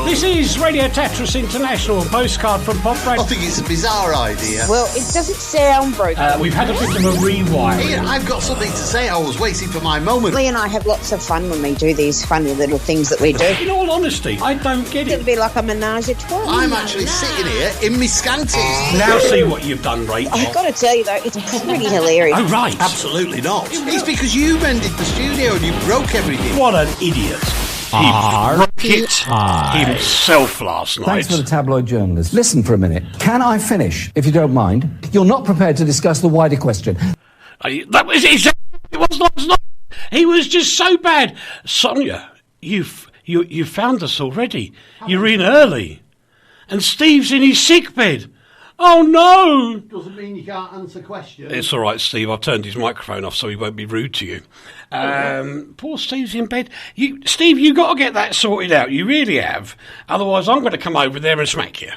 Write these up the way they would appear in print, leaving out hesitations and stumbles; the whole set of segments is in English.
This is Radio Tetris International, Postcard from Poprad. I think it's a bizarre idea. Well, it doesn't sound broken. We've had a bit of a rewind. Ian, I've got something to say. I was waiting for my moment. Lee and I have lots of fun when we do these funny little things that we do. In all honesty, I don't get it. It'd be like a menage a trois. I'm actually sitting here in my scanties. Now see what you've done, Rachel. I've got to tell you, though, it's pretty hilarious. Oh, right. Absolutely not. It's because you mended the studio and you broke everything. What an idiot. He broke it himself last night. Thanks for the tabloid journalist. Listen for a minute. Can I finish, if you don't mind? You're not prepared to discuss the wider question. That was exactly what it was last night. He was just so bad. Sonia, you found us already. You're in early. And Steve's in his sick bed. Oh, no! Doesn't mean you can't answer questions. It's all right, Steve. I've turned his microphone off so he won't be rude to you. Poor Steve's in bed. Steve, you got to get that sorted out. You really have. Otherwise, I'm going to come over there and smack you.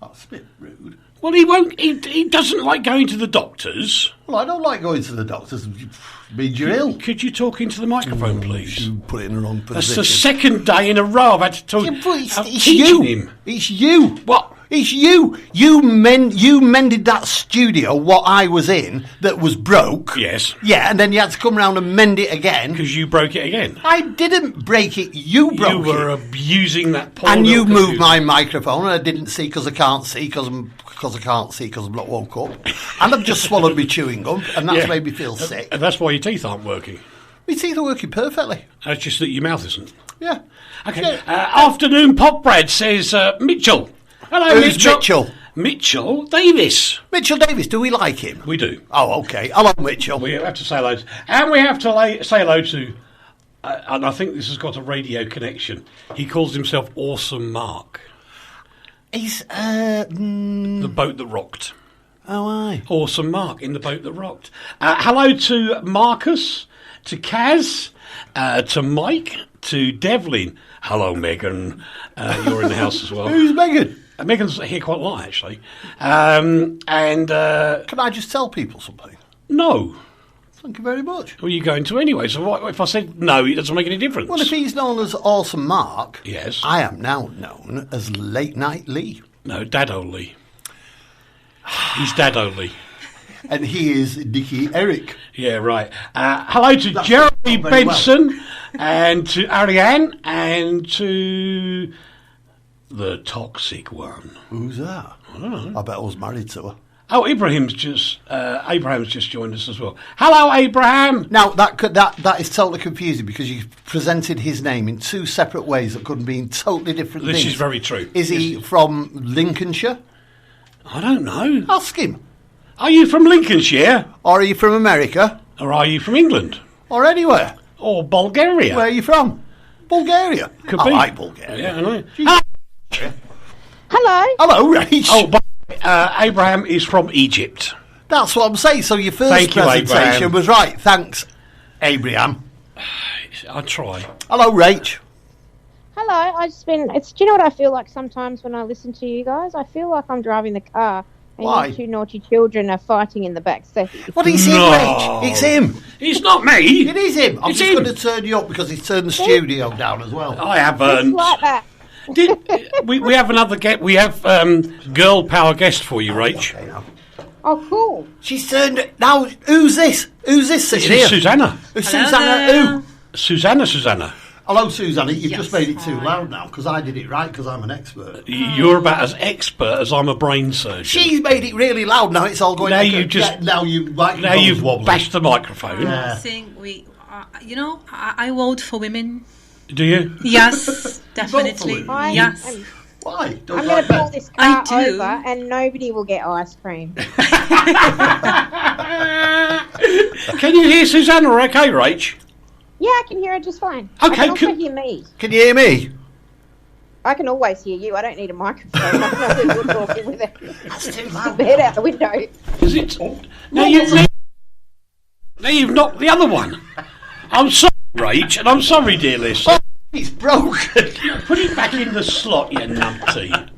That's a bit rude. Well, he won't. He doesn't like going to the doctors. Well, I don't like going to the doctors. It means you're ill. Could you talk into the microphone, please? You put it in the wrong position. That's the second day in a row I've had to talk. Yeah, but it's teaching you. him. It's you. What? It's you. You mended that studio, what I was in, that was broke. Yes. Yeah, and then you had to come round and mend it again. Because you broke it again. I didn't break it. You broke it. You were abusing that poor And you little moved computer. my microphone, and I didn't see because I can't see because I can't see because I'm not woke up. And I've just swallowed my chewing gum, and that's Yeah. made me feel sick. And that's why your teeth aren't working. My teeth are working perfectly. It's just that your mouth isn't. Yeah. Okay. Afternoon Poprad says Mitchell. Hello, Who's Mitchell? Mitchell Davis. Mitchell Davis, do we like him? We do. Oh, okay. Hello, Mitchell. We have to say hello. And we have to say hello to, and I think this has got a radio connection, he calls himself Awesome Mark. He's, The boat that rocked. Oh, aye. Awesome Mark in the boat that rocked. Hello to Marcus, to Kaz, to Mike, to Devlin. Hello, Megan. You're in the house as well. Who's Megan? Megan's here quite a lot, actually. Can I just tell people something? No. Thank you very much. Who are you going to anyway? So what, if I said no, it doesn't make any difference. Well, if he's known as Awesome Mark, yes, I am now known as Late Night Lee. No, Dado Lee. He's Dado Lee. And he is Nicky Eric. Yeah, right. Hello to Jeremy Benson and to Ariane and to the toxic one. Who's that? I don't know. I bet I was married to her. Oh, Abraham's just joined us as well. Hello, Abraham. Now that is totally confusing because you presented his name in two separate ways that could be in totally different things. This is very true. Is he from Lincolnshire? I don't know. Ask him. Are you from Lincolnshire? Or are you from America? Or are you from England? Or anywhere? Or Bulgaria? Where are you from? Bulgaria. Could I be. like Bulgaria. Yeah, I know. Hello. Hello, Rach. Oh, but Abraham is from Egypt. That's what I'm saying. So your first presentation Abraham. was right. Thanks, Abraham. I try. Hello, Rach. Hello, do you know what I feel like sometimes when I listen to you guys? I feel like I'm driving the car and Why? you two naughty children are fighting in the back seat. What is him, Rach? It's him. It's not me. It is him. I'm It's just him. going to turn you up because he's turned the studio down as well. I haven't. It's like that. We have another guest. We have girl power guest for you, Rach. Okay, now. Oh, cool. She's turned it. Now, who's this? Who's this This sitting is here? Susanna. Susanna who? Susanna. Hello, Susanna. You've just made it too loud now because I did it right because I'm an expert. You're about as expert as I'm a brain surgeon. She's made it really loud now. It's all going. Now like you a- just- yeah, now You've wobbling. bashed the microphone. Yeah. Saying I vote for women. Do you? Yes, definitely. women? Yes. Why? Don't I'm like going to pull that. this car I do. over and nobody will get ice cream. Can you hear Susanna? Okay, Rach. Yeah, I can hear her just fine. Okay, I can also cool. hear me. Can you hear me? I can always hear you. I don't need a microphone. I know who you're talking with it. That's too loud. Head out the window. Is it? Now you've knocked the other one. I'm sorry, Rach, and I'm sorry, dear listener. It's broken. Put it back in the slot, you numpty.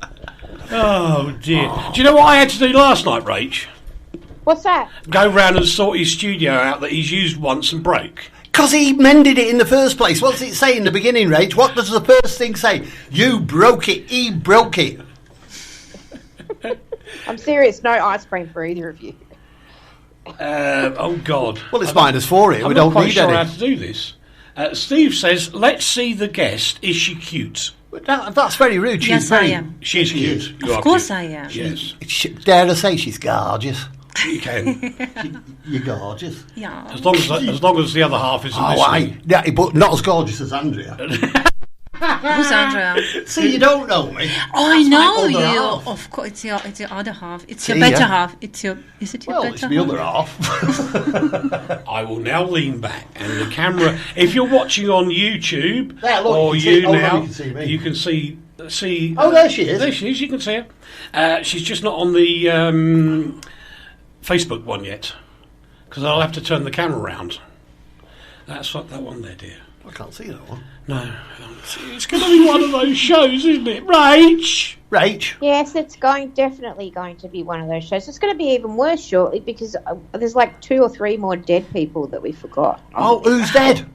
Oh dear. Do you know what I had to do last night, Rach? What's that? Go round and sort his studio out that he's used once and broke. Because he mended it in the first place. What's it say in the beginning, Rach? What does the first thing say? You broke it. He broke it. I'm serious. No ice cream for either of you. Oh, God. Well, it's -4 here. I'm We not don't quite need sure any. how to do this. Steve says, let's see the guest. Is she cute? That's very rude. She's Yes, I very, am. She's cute. You are Of course cute. I am. Yes, Dare I say she's gorgeous? you can. You're gorgeous. Yeah. As long as the other half isn't Oh, listening. yeah, but not as gorgeous as Andrea. Who's Andrea? See, you don't know me. Oh, I know That's my you. other half. Of course, it's your other half. It's See your better ya. half. Is it your Well, better it's the half? other half. I will now lean back and the camera. If you're watching on YouTube There, look, or you can see- you oh, no, now, you can see me. you can see. Oh, there she is. There she is. You can see her. She's just not on the Facebook one yet because I'll have to turn the camera round. That's like that one there, dear. I can't see that one. No, it's going to be one of those shows, isn't it, Rach? Rach. Yes, it's definitely going to be one of those shows. It's going to be even worse shortly because there's like 2 or 3 more dead people that we forgot. Oh, who's dead?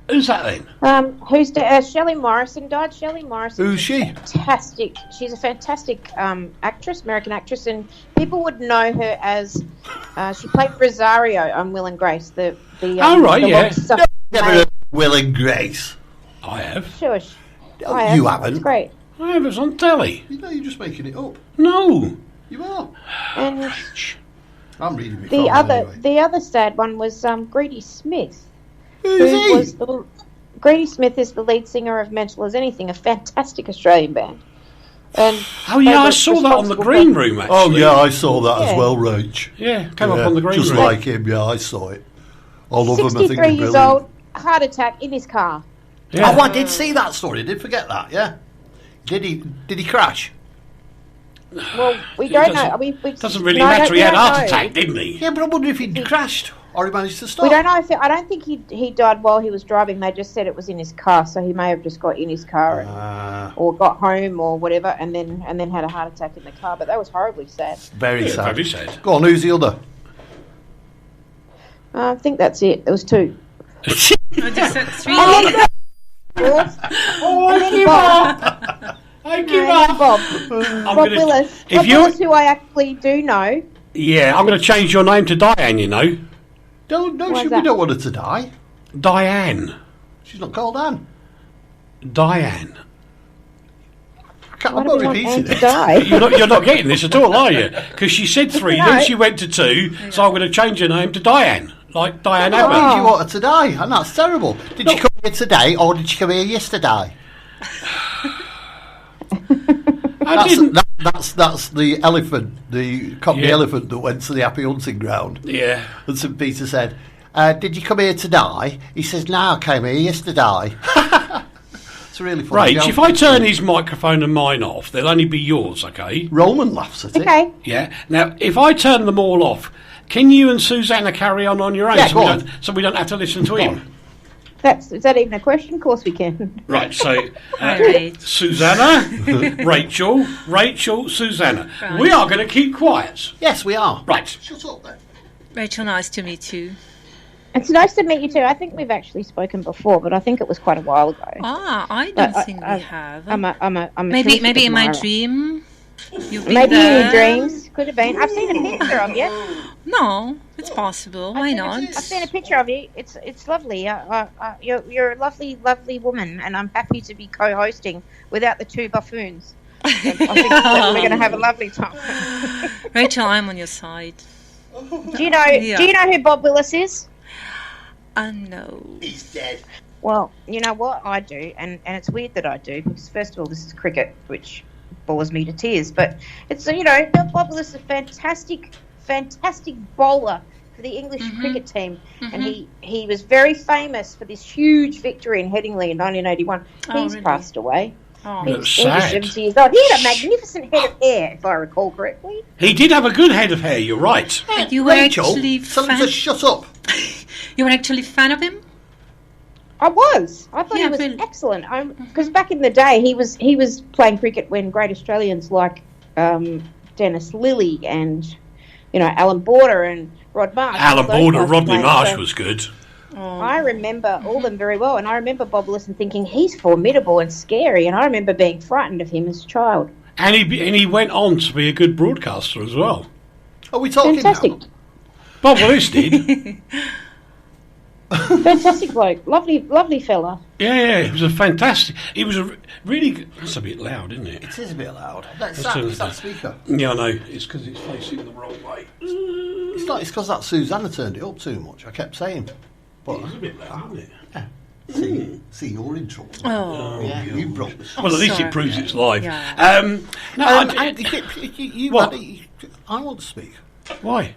Who's that then? Who's dead? Shelley Morrison died. Shelley Morrison. Who's she? Fantastic. She's a fantastic actress, American actress, and people would know her as she played Rosario on Will and Grace. Oh, right, the yeah. Lobster Never maid. heard of Will and Grace. I have. Sure. Oh, I have. you haven't. It's great. I have. It's on telly. You know, you're just making it up. No. You are. And I'm reading my the phone other anyway. the other sad one was Greedy Smith. Who's he? Grady Smith is the lead singer of Mental as Anything, a fantastic Australian band. And Oh, yeah, they I were saw that on the responsible green for- room, actually. Oh, yeah, I saw that as Yeah. well, Rach. Yeah, came up on the green just room. like him, yeah, I saw it. All of them, I think, 63 are years brilliant. old, heart attack in his car. Yeah. Oh, I did see that story. I did forget that, yeah. Did he crash? Well, we It don't doesn't- know. We Doesn't really no, matter. He we had a don't heart know. attack, didn't he? Yeah, but I wonder if he'd crashed or he managed to stop. We don't know if I don't think he died while he was driving. They just said it was in his car, so he may have just got in his car or got home or whatever, and then had a heart attack in the car. But that was horribly sad. Very Yeah, sad. very sad. Go on, who's the other? I think that's it. There was 2. I just said 3. Oh, I give up. I give up. Bob. I'm Bob gonna- Willis. If Bob you, Willis, who I actually do know. yeah, I'm going to change your name to Diane. You know, Why's We that? don't want her to die. Diane. She's not called Anne. Diane. I'm Why do not we want Anne repeating to it. die? You're not getting this at all, are you? Because she said 3, No. then she went to 2, so I'm going to change her name to Diane, like Diane That Abbott. means you want her to die, and that's terrible. Did she come here today, or did she come here yesterday? I didn't. That's the elephant, the Cockney Yeah. elephant that went to the Happy Hunting Ground. Yeah. And St. Peter said, did you come here to die? He says, no, I came here yesterday. It's a really funny Rach, joke. if I turn his microphone and mine off, they'll only be yours, okay? Roman laughs at it. Okay. Yeah. Now, if I turn them all off, can you and Susanna carry on your own, Yeah, so, go we on. don't, so we don't have to listen to him? Is that even a question? Of course we can. Right. So, Right. Susanna, Rachel, Susanna. Right. We are going to keep quiet. Yes, we are. Right. Shut up then. Rachel, nice to meet you. It's nice to meet you too. I think we've actually spoken before, but I think it was quite a while ago. I But don't think we have. I'm a maybe terrific in my admirer. dream. You've been Maybe in there. your dreams. Could have been. I've seen a picture of you. No, it's possible. Why not? I've seen a picture of you. It's lovely. You're a lovely woman, and I'm happy to be co-hosting without the 2 buffoons. I think that we're going to have a lovely time. Rachel, I'm on your side. Do you know? Yeah. Do you know who Bob Willis is? No. He's dead. Well, you know what I do, and it's weird that I do because first of all, this is cricket, which bores me to tears. But it's Bob Willis is a fantastic bowler for the English cricket team, and he was very famous for this huge victory in Headingley in 1981. Oh, He's really? passed away. Oh. He's That's sad. 70 years old. He had a magnificent head of hair, if I recall correctly. He did have a good head of hair. You're right. And you were Rachel, actually tell him fan. to shut up. You were actually fan of him. I was. I thought Yeah, he was really. excellent. Because back in the day, he was playing cricket when great Australians like Dennis Lilly and Alan Border and Rod Marsh. Alan all those Border, guys Rodney played, Marsh so- was good. I remember all them very well, and I remember Bob Wilson thinking he's formidable and scary, and I remember being frightened of him as a child. And he went on to be a good broadcaster as well. Are we talking Fantastic. now? Bob Willis did. Fantastic bloke. Lovely fella. Yeah, he was a fantastic. He was a really good. That's a bit loud, isn't it? It is a bit loud. That's That's that speaker. Yeah, I know. It's because it's facing the wrong way. It's not. It's because that Susanna turned it up too much. I kept saying. But It's a bit loud, isn't it? see, you're in trouble. Oh. Yeah, you brought this. Well, at least sorry. it proves it's live. Yeah. What? I want to speak Why?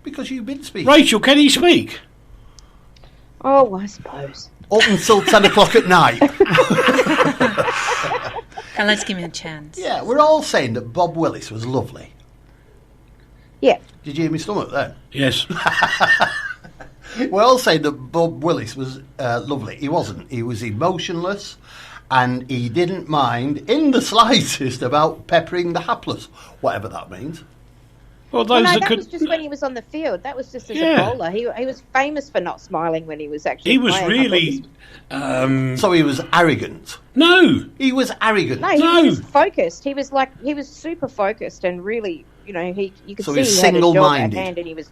because you've been speaking Rachel, can he speak? Oh, I suppose. up until 10 o'clock at night. And let's give him a chance. Yeah, we're all saying that Bob Willis was lovely. Yeah. Did you hear me stomach then? Yes. We're all saying that Bob Willis was lovely. He wasn't. He was emotionless, and he didn't mind in the slightest about peppering the hapless, whatever that means. Well, Well, those no, that that could. was just when he was on the field. That was just as Yeah. a bowler. He was famous for not smiling when he was actually He was playing. really. So he was arrogant. No. He was arrogant. No, he No. was just focused. He was super focused and really, you could So see he's he had a job at single-minded. hand, and he was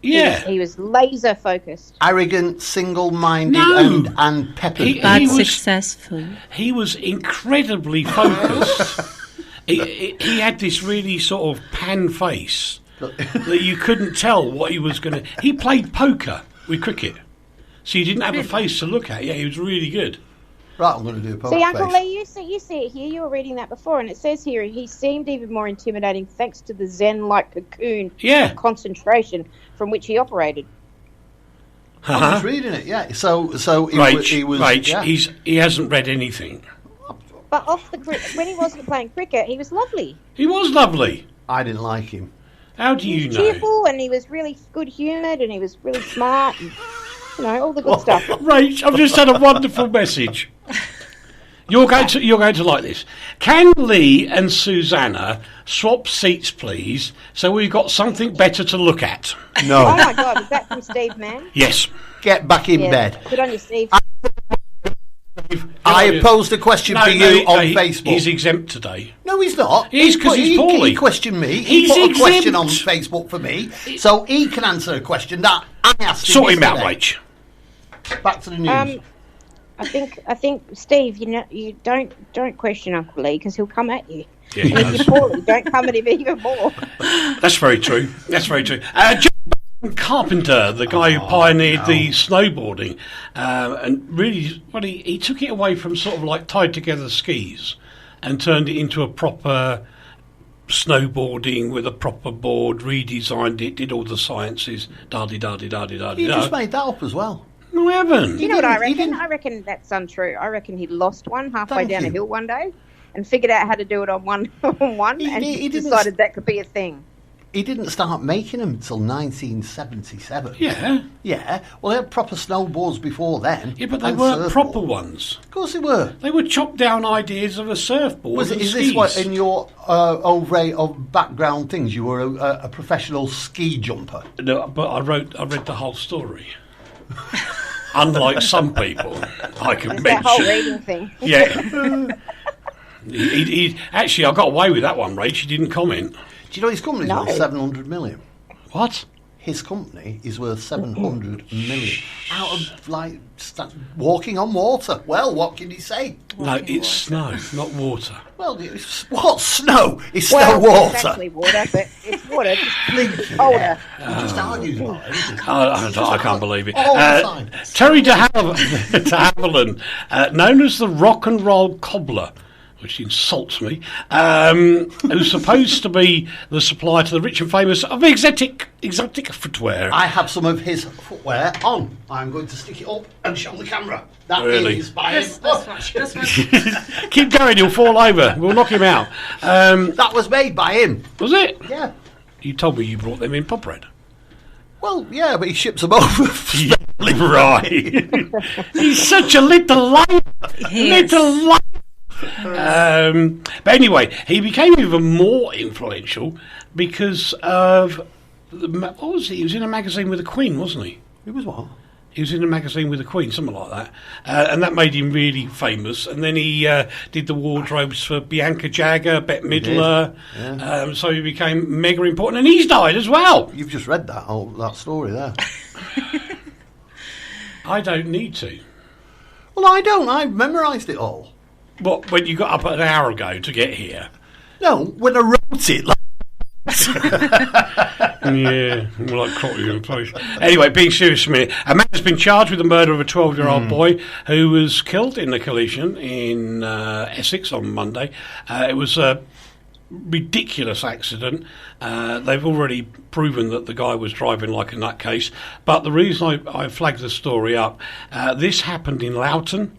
Yeah. he was laser focused. Arrogant, single-minded, No. and peppered. But He was- successful. He was incredibly focused. he had this really sort of pan face that you couldn't tell what he was going to. He played poker with cricket, so you didn't have a face to look at. Yeah, he was really good. Right, I'm going to do a poker See, Uncle face. Lee, you see it here. You were reading that before, and it says here he seemed even more intimidating thanks to the Zen-like cocoon Yeah. of concentration from which he operated. I was reading it, yeah. So he was. Rach, Yeah. he hasn't read anything. But when he wasn't playing cricket, he was lovely. He was lovely. I didn't like him. How do He you was know? cheerful, and he was really good-humoured, and he was really smart, and all the good stuff. Rach, I've just had a wonderful message. You're going to like this. Can Lee and Susanna swap seats, please, so we've got something better to look at? Oh No. my God, is that from Steve Mann? Yes. Get back in Yeah. bed. Good on you, Steve. I posed a question to you on Facebook. He's exempt today. No, he's not. He is 'cause he's poorly. He questioned me. He's He put a question on exempt. Facebook for me, so he can answer a question that I asked him. Sort him out, yesterday. Rach. Back to the news. I think, Steve, you don't question Uncle Lee because he'll come at you. Yeah, he And if does. you're poorly, don't come at him even more. That's very true. That's very true. John Carpenter, the guy who pioneered the snowboarding, and really, well, he took it away from sort of like tied together skis and turned it into a proper snowboarding with a proper board, redesigned it, did all the sciences, You just made that up as well. No, I haven't. You know what I He reckon? didn't- I reckon that's untrue. I reckon he lost one halfway Thank down a you. hill one day and figured out how to do it on one, and he didn't decided that could be a thing. He didn't start making them until 1977. Yeah. Yeah. Well, they had proper snowboards before then. Yeah, but they and weren't surfboards. proper ones. Of course they were. They were chopped down ideas of a surfboard and Is skis. this what in your array of background things? You were a professional ski jumper. No, but I read the whole story. Unlike some people, I can It's that whole mention. reading thing. Yeah. he actually, I got away with that one, Rach. She didn't comment. Do you know his company's No. worth 700 million? What? His company is worth 700 million. Out of, walking on water. Well, what can you say? No, it's snow, not water. Well, what's snow? It's Well, still it's water. actually water, but it's water, just Blinking colder. air. He just argues about everything. I can't believe it. All the time. Terry de Havilland, known as the rock and roll cobbler, which insults me, who's supposed to be the supplier to the rich and famous of exotic footwear. I have some of his footwear on. I'm going to stick it up and show the camera. That Really? is by him. That's fine. Keep going, he'll fall over. We'll knock him out. That was made by him. Was it? Yeah. You told me you brought them in Poprad. Well, yeah, but he ships them over. Right. He's such a little light. Yes. Little light. But anyway, he became even more influential because of what was he? He was in a magazine with the Queen, wasn't he? He was what? He was in a magazine with the Queen, something like that. And that made him really famous. And then he did the wardrobes for Bianca Jagger, Bette Midler. Yeah. So he became mega important. And he's died as well. You've just read that story there. I don't need to. Well, I don't. I've memorised it all. What, when you got up an hour ago to get here? No, when I wrote it. Yeah, more like Crotty in a place. Anyway, being serious for a minute, a man has been charged with the murder of a 12-year-old boy who was killed in a collision in Essex on Monday. It was a ridiculous accident. They've already proven that the guy was driving like a nutcase, but the reason I flagged the story up, this happened in Loughton.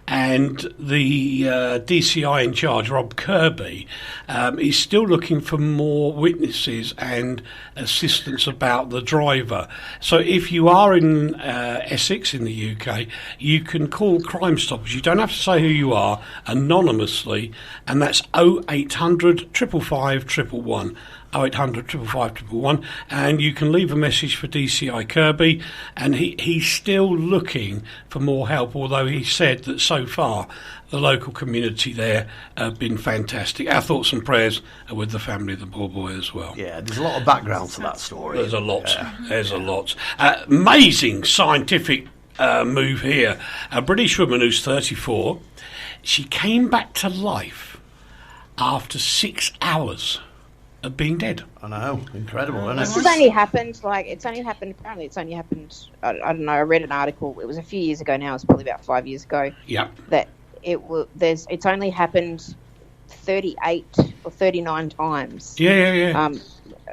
And the DCI in charge, Rob Kirby, is still looking for more witnesses and assistance about the driver. So if you are in Essex in the UK, you can call Crime Stoppers. You don't have to say who you are, anonymously, and that's 0800 555 111. 0800 555 111, and you can leave a message for DCI Kirby, and he's still looking for more help, although he said that so far the local community there have been fantastic. Our thoughts and prayers are with the family of the poor boy as well. Yeah, there's a lot of background to that story. There's a lot. There's a lot. Amazing scientific move here. A British woman who's 34, she came back to life after 6 hours of being dead. I know, incredible, isn't it? This has only happened, apparently it's only happened, I don't know, I read an article, it was a few years ago now, it's probably about 5 years ago, that it's only happened 38 or 39 times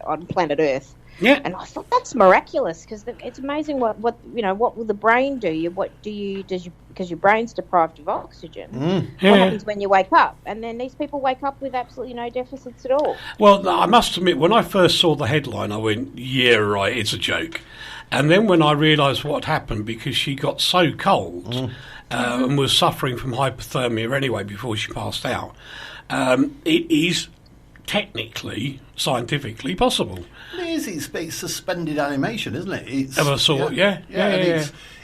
on planet Earth. Yeah. And I thought that's miraculous, because it's amazing what will the brain do? Because your brain's deprived of oxygen. What happens when you wake up? And then these people wake up with absolutely no deficits at all. Well, I must admit, when I first saw the headline, I went, yeah, right, it's a joke. And then when I realised what happened, because she got so cold and was suffering from hypothermia anyway before she passed out, it is technically, scientifically possible. It is. It's suspended animation, isn't it? It's, of a sort, yeah.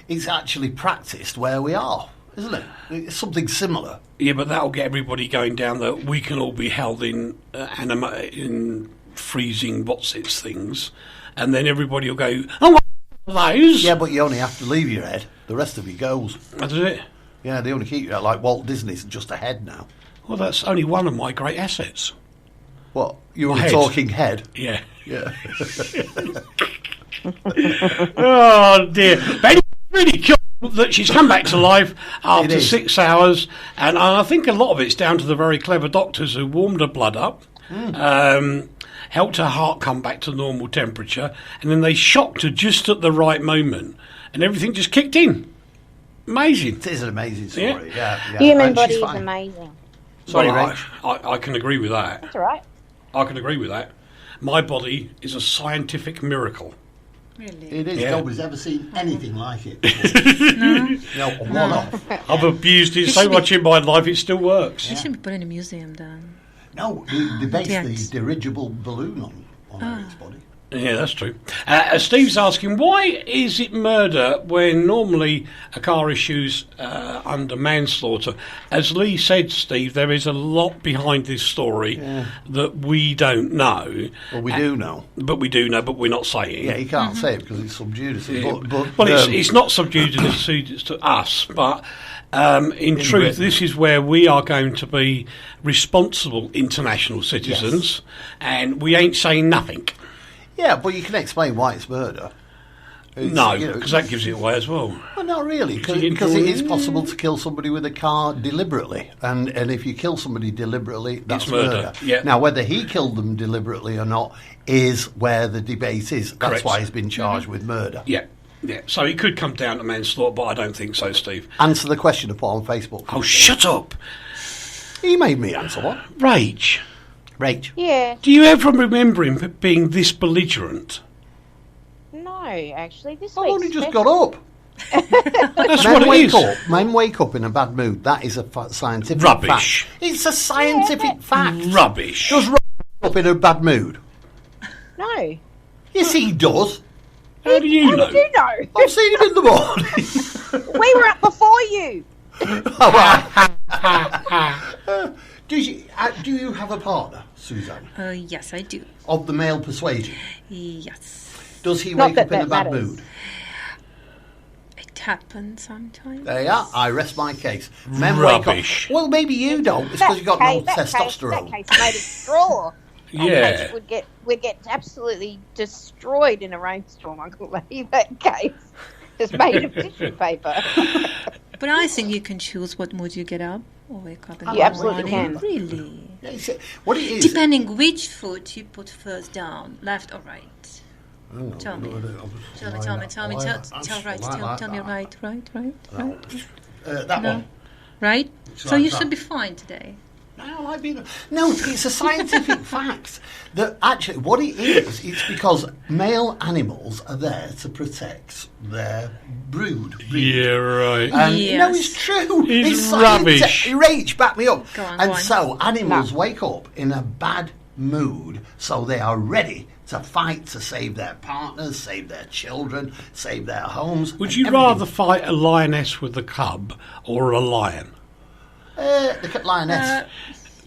It's actually practiced where we are, isn't it? It's something similar. Yeah, but that'll get everybody going down that we can all be held in in freezing what's-its things, and then everybody will go, oh, what are those? Yeah, but you only have to leave your head. The rest of you goes. That's it. Yeah, they only keep you out like Walt Disney's just a head now. Well, that's only one of my great assets. What? You were My head. talking head? Yeah. Yeah. Oh, dear. But anyway, really cool that she's come back to life after 6 hours, and I think a lot of it's down to the very clever doctors who warmed her blood up, helped her heart come back to normal temperature, and then they shocked her just at the right moment, and everything just kicked in. Amazing. It is an amazing story. Yeah. Human body is amazing. Sorry, Well, Rach. I can agree with that. That's all right. I can agree with that. My body is a scientific miracle. Really? It is. Yeah. Nobody's ever seen anything like it before. No, one-off. I've abused it so much in my life, it still works. You should be put in a museum then. No, they based Yes. the dirigible balloon on Eric's body. Yeah, that's true. Steve's asking, why is it murder when normally a car issues under manslaughter? As Lee said, Steve, there is a lot behind this story that we don't know. Well, we do know. But we do know, but we're not saying. Yeah, you can't say it because it's subjudice. It's not subjudice to us, but in truth, Britain. this is where we are going to be responsible international citizens, and we ain't saying nothing. Yeah, but you can explain why it's murder. No, because that gives it away as well. Well, not really, because it is possible to kill somebody with a car deliberately, and if you kill somebody deliberately, that's It's murder, yeah. Now, whether he killed them deliberately or not is where the debate is. That's Correct. why he's been charged with murder. Yeah. So it could come down to manslaughter, but I don't think so, Steve. Answer the question I put on Facebook. Oh, shut up, He made me answer one. Rach. Yeah. Do you ever remember him being this belligerent? No, actually, this I've week's only just special. got up. That's Men what it wake is. up. Men wake up in a bad mood. That is a scientific Rubbish. fact. It's a scientific fact. Rubbish. Does Rob wake up in a bad mood? No. Yes, he does. How do you know? How would you know? I've seen him in the morning. We were up before you. Do you have a partner, Suzanne? Yes, I do. Of the male persuasion? Yes. Does he Not wake up that in a that bad matters. mood? It happens sometimes. There you are. I rest my case. Rubbish. Wake up. Well, maybe you don't. It's because you've got no testosterone. That case made of straw. Yeah. That case would get absolutely destroyed in a rainstorm, Uncle Lee. That case is made of tissue paper. But I think you can choose what mood you get up or wake up in You the absolutely morning. can. Really? Yeah, you see, what it is... Depending which foot you put first down, left or right. Tell me. Tell me. Tell me right. That No. one. Right? So like you that. should be fine today. No, like being... No, it's a scientific fact that actually what it is, it's because male animals are there to protect their brood. Yeah, right. And Yes. no, it's true. It's rubbish. Rach, back me up. Go on, and go on. so animals wake up in a bad mood, so they are ready to fight to save their partners, save their children, save their homes. Would and you everything. rather fight a lioness with a cub or a lion? Look at lioness.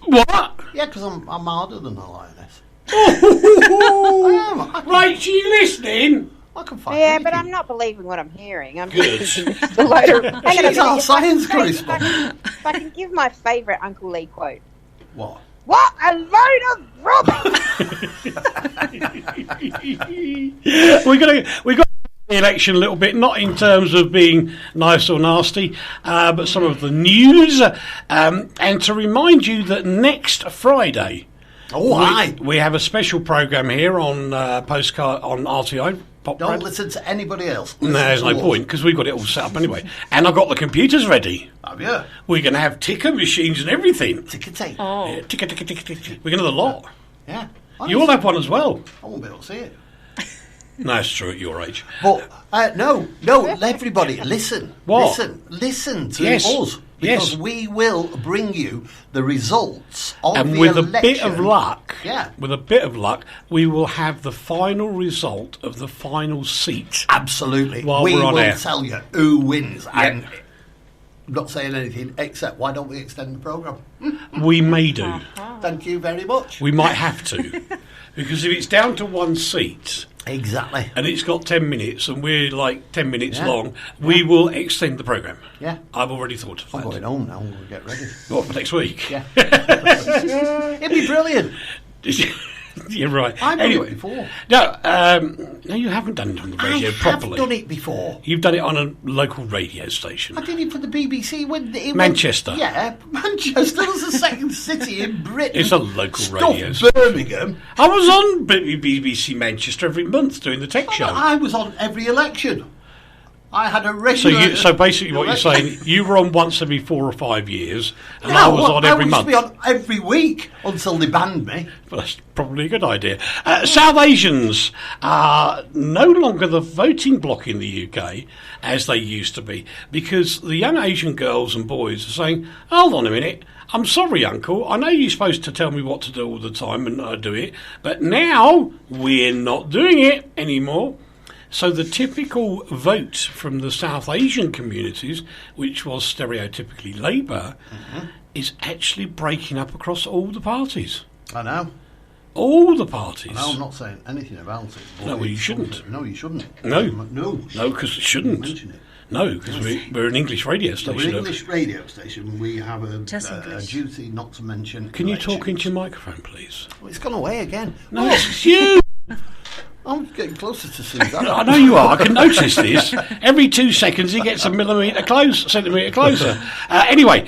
What? Yeah, because I'm harder than a lioness. Rach, are you listening? I can fight. Yeah, anything. but I'm not believing what I'm hearing. I'm Good. just thinking it's a load of... Hang on a She's minute, our if I can science say- correspondent. If I can give my favourite Uncle Lee quote. What? What a load of rubbish! we got the election a little bit, not in terms of being nice or nasty, but some of the news, and to remind you that next Friday Oh, aye. we have a special programme here on Postcard on RTI. Don't Poprad. listen to anybody else. No, Listen there's to no us. point because we've got it all set up anyway, and I've got the computers ready. Have you? We're going to have ticker machines and everything. Tick-a-take. Oh. Yeah, ticker, ticker, ticker, ticker. We're going to have a lot. Yeah. You all have one as well. I won't be able to see it. No, it's true at your age. But no, everybody, listen. What? Listen to Yes, us. Because yes. we will bring you the results of And the with election. a bit of luck, we will have the final result of the final seat. Absolutely. While we we're on will air. tell you who wins. And I'm not saying anything except why don't we extend the programme? We may do. Thank you very much. We might have to. Because if it's down to one seat Exactly. and it's got 10 minutes and we're like 10 minutes Yeah. long, we will extend the programme. Yeah. I've already thought of I'm that. going home now. We'll get ready. What, for next week? Yeah. It'd be brilliant. You're right. I've done Anyway, it before. no, you haven't done it on the radio I properly. have done it before. You've done it on a local radio station. I did it for the BBC when it Manchester. Yeah, Manchester was the second city in Britain. It's a local Stuff radio station. Birmingham. I was on BBC Manchester every month doing the tech show. I was on every election. I had a So, regular. so basically, what you're saying, you were on once every 4 or 5 years, and I was on every month. I used to be on every week until they banned me. Well, that's probably a good idea. South Asians are no longer the voting bloc in the UK as they used to be, because the young Asian girls and boys are saying, hold on a minute, I'm sorry, Uncle, I know you're supposed to tell me what to do all the time and I do it, but now we're not doing it anymore. So the typical vote from the South Asian communities, which was stereotypically Labour, is actually breaking up across all the parties. I know. All the parties. No, I'm not saying anything about it. but No, well, you it's shouldn't. something- No, you shouldn't. No. No. No, because it shouldn't. Mention it. No, because we're an English radio So we're station. an English radio station. We have a Just a English. duty not to mention. Can you talk elections. into your microphone, please? Oh, it's gone away again. No, it's you. I'm getting closer to Suzanne. I know you are. I can notice this. Every 2 seconds, he gets a centimetre closer. Anyway,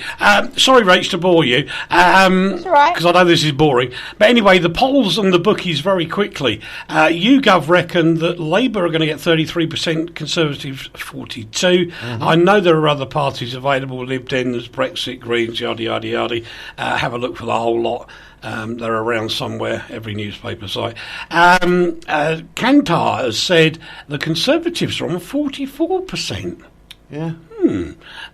sorry, Rach, to bore you. That's all right. Because I know this is boring. But anyway, the polls and the bookies very quickly. YouGov reckon that Labour are going to get 33%, Conservatives 42%. I know there are other parties available, Lib Dems, Brexit, Greens, yada, yada, yada. Have a look for the whole lot. They're around somewhere, every newspaper site. Kantar has said the Conservatives are on 44%. Yeah.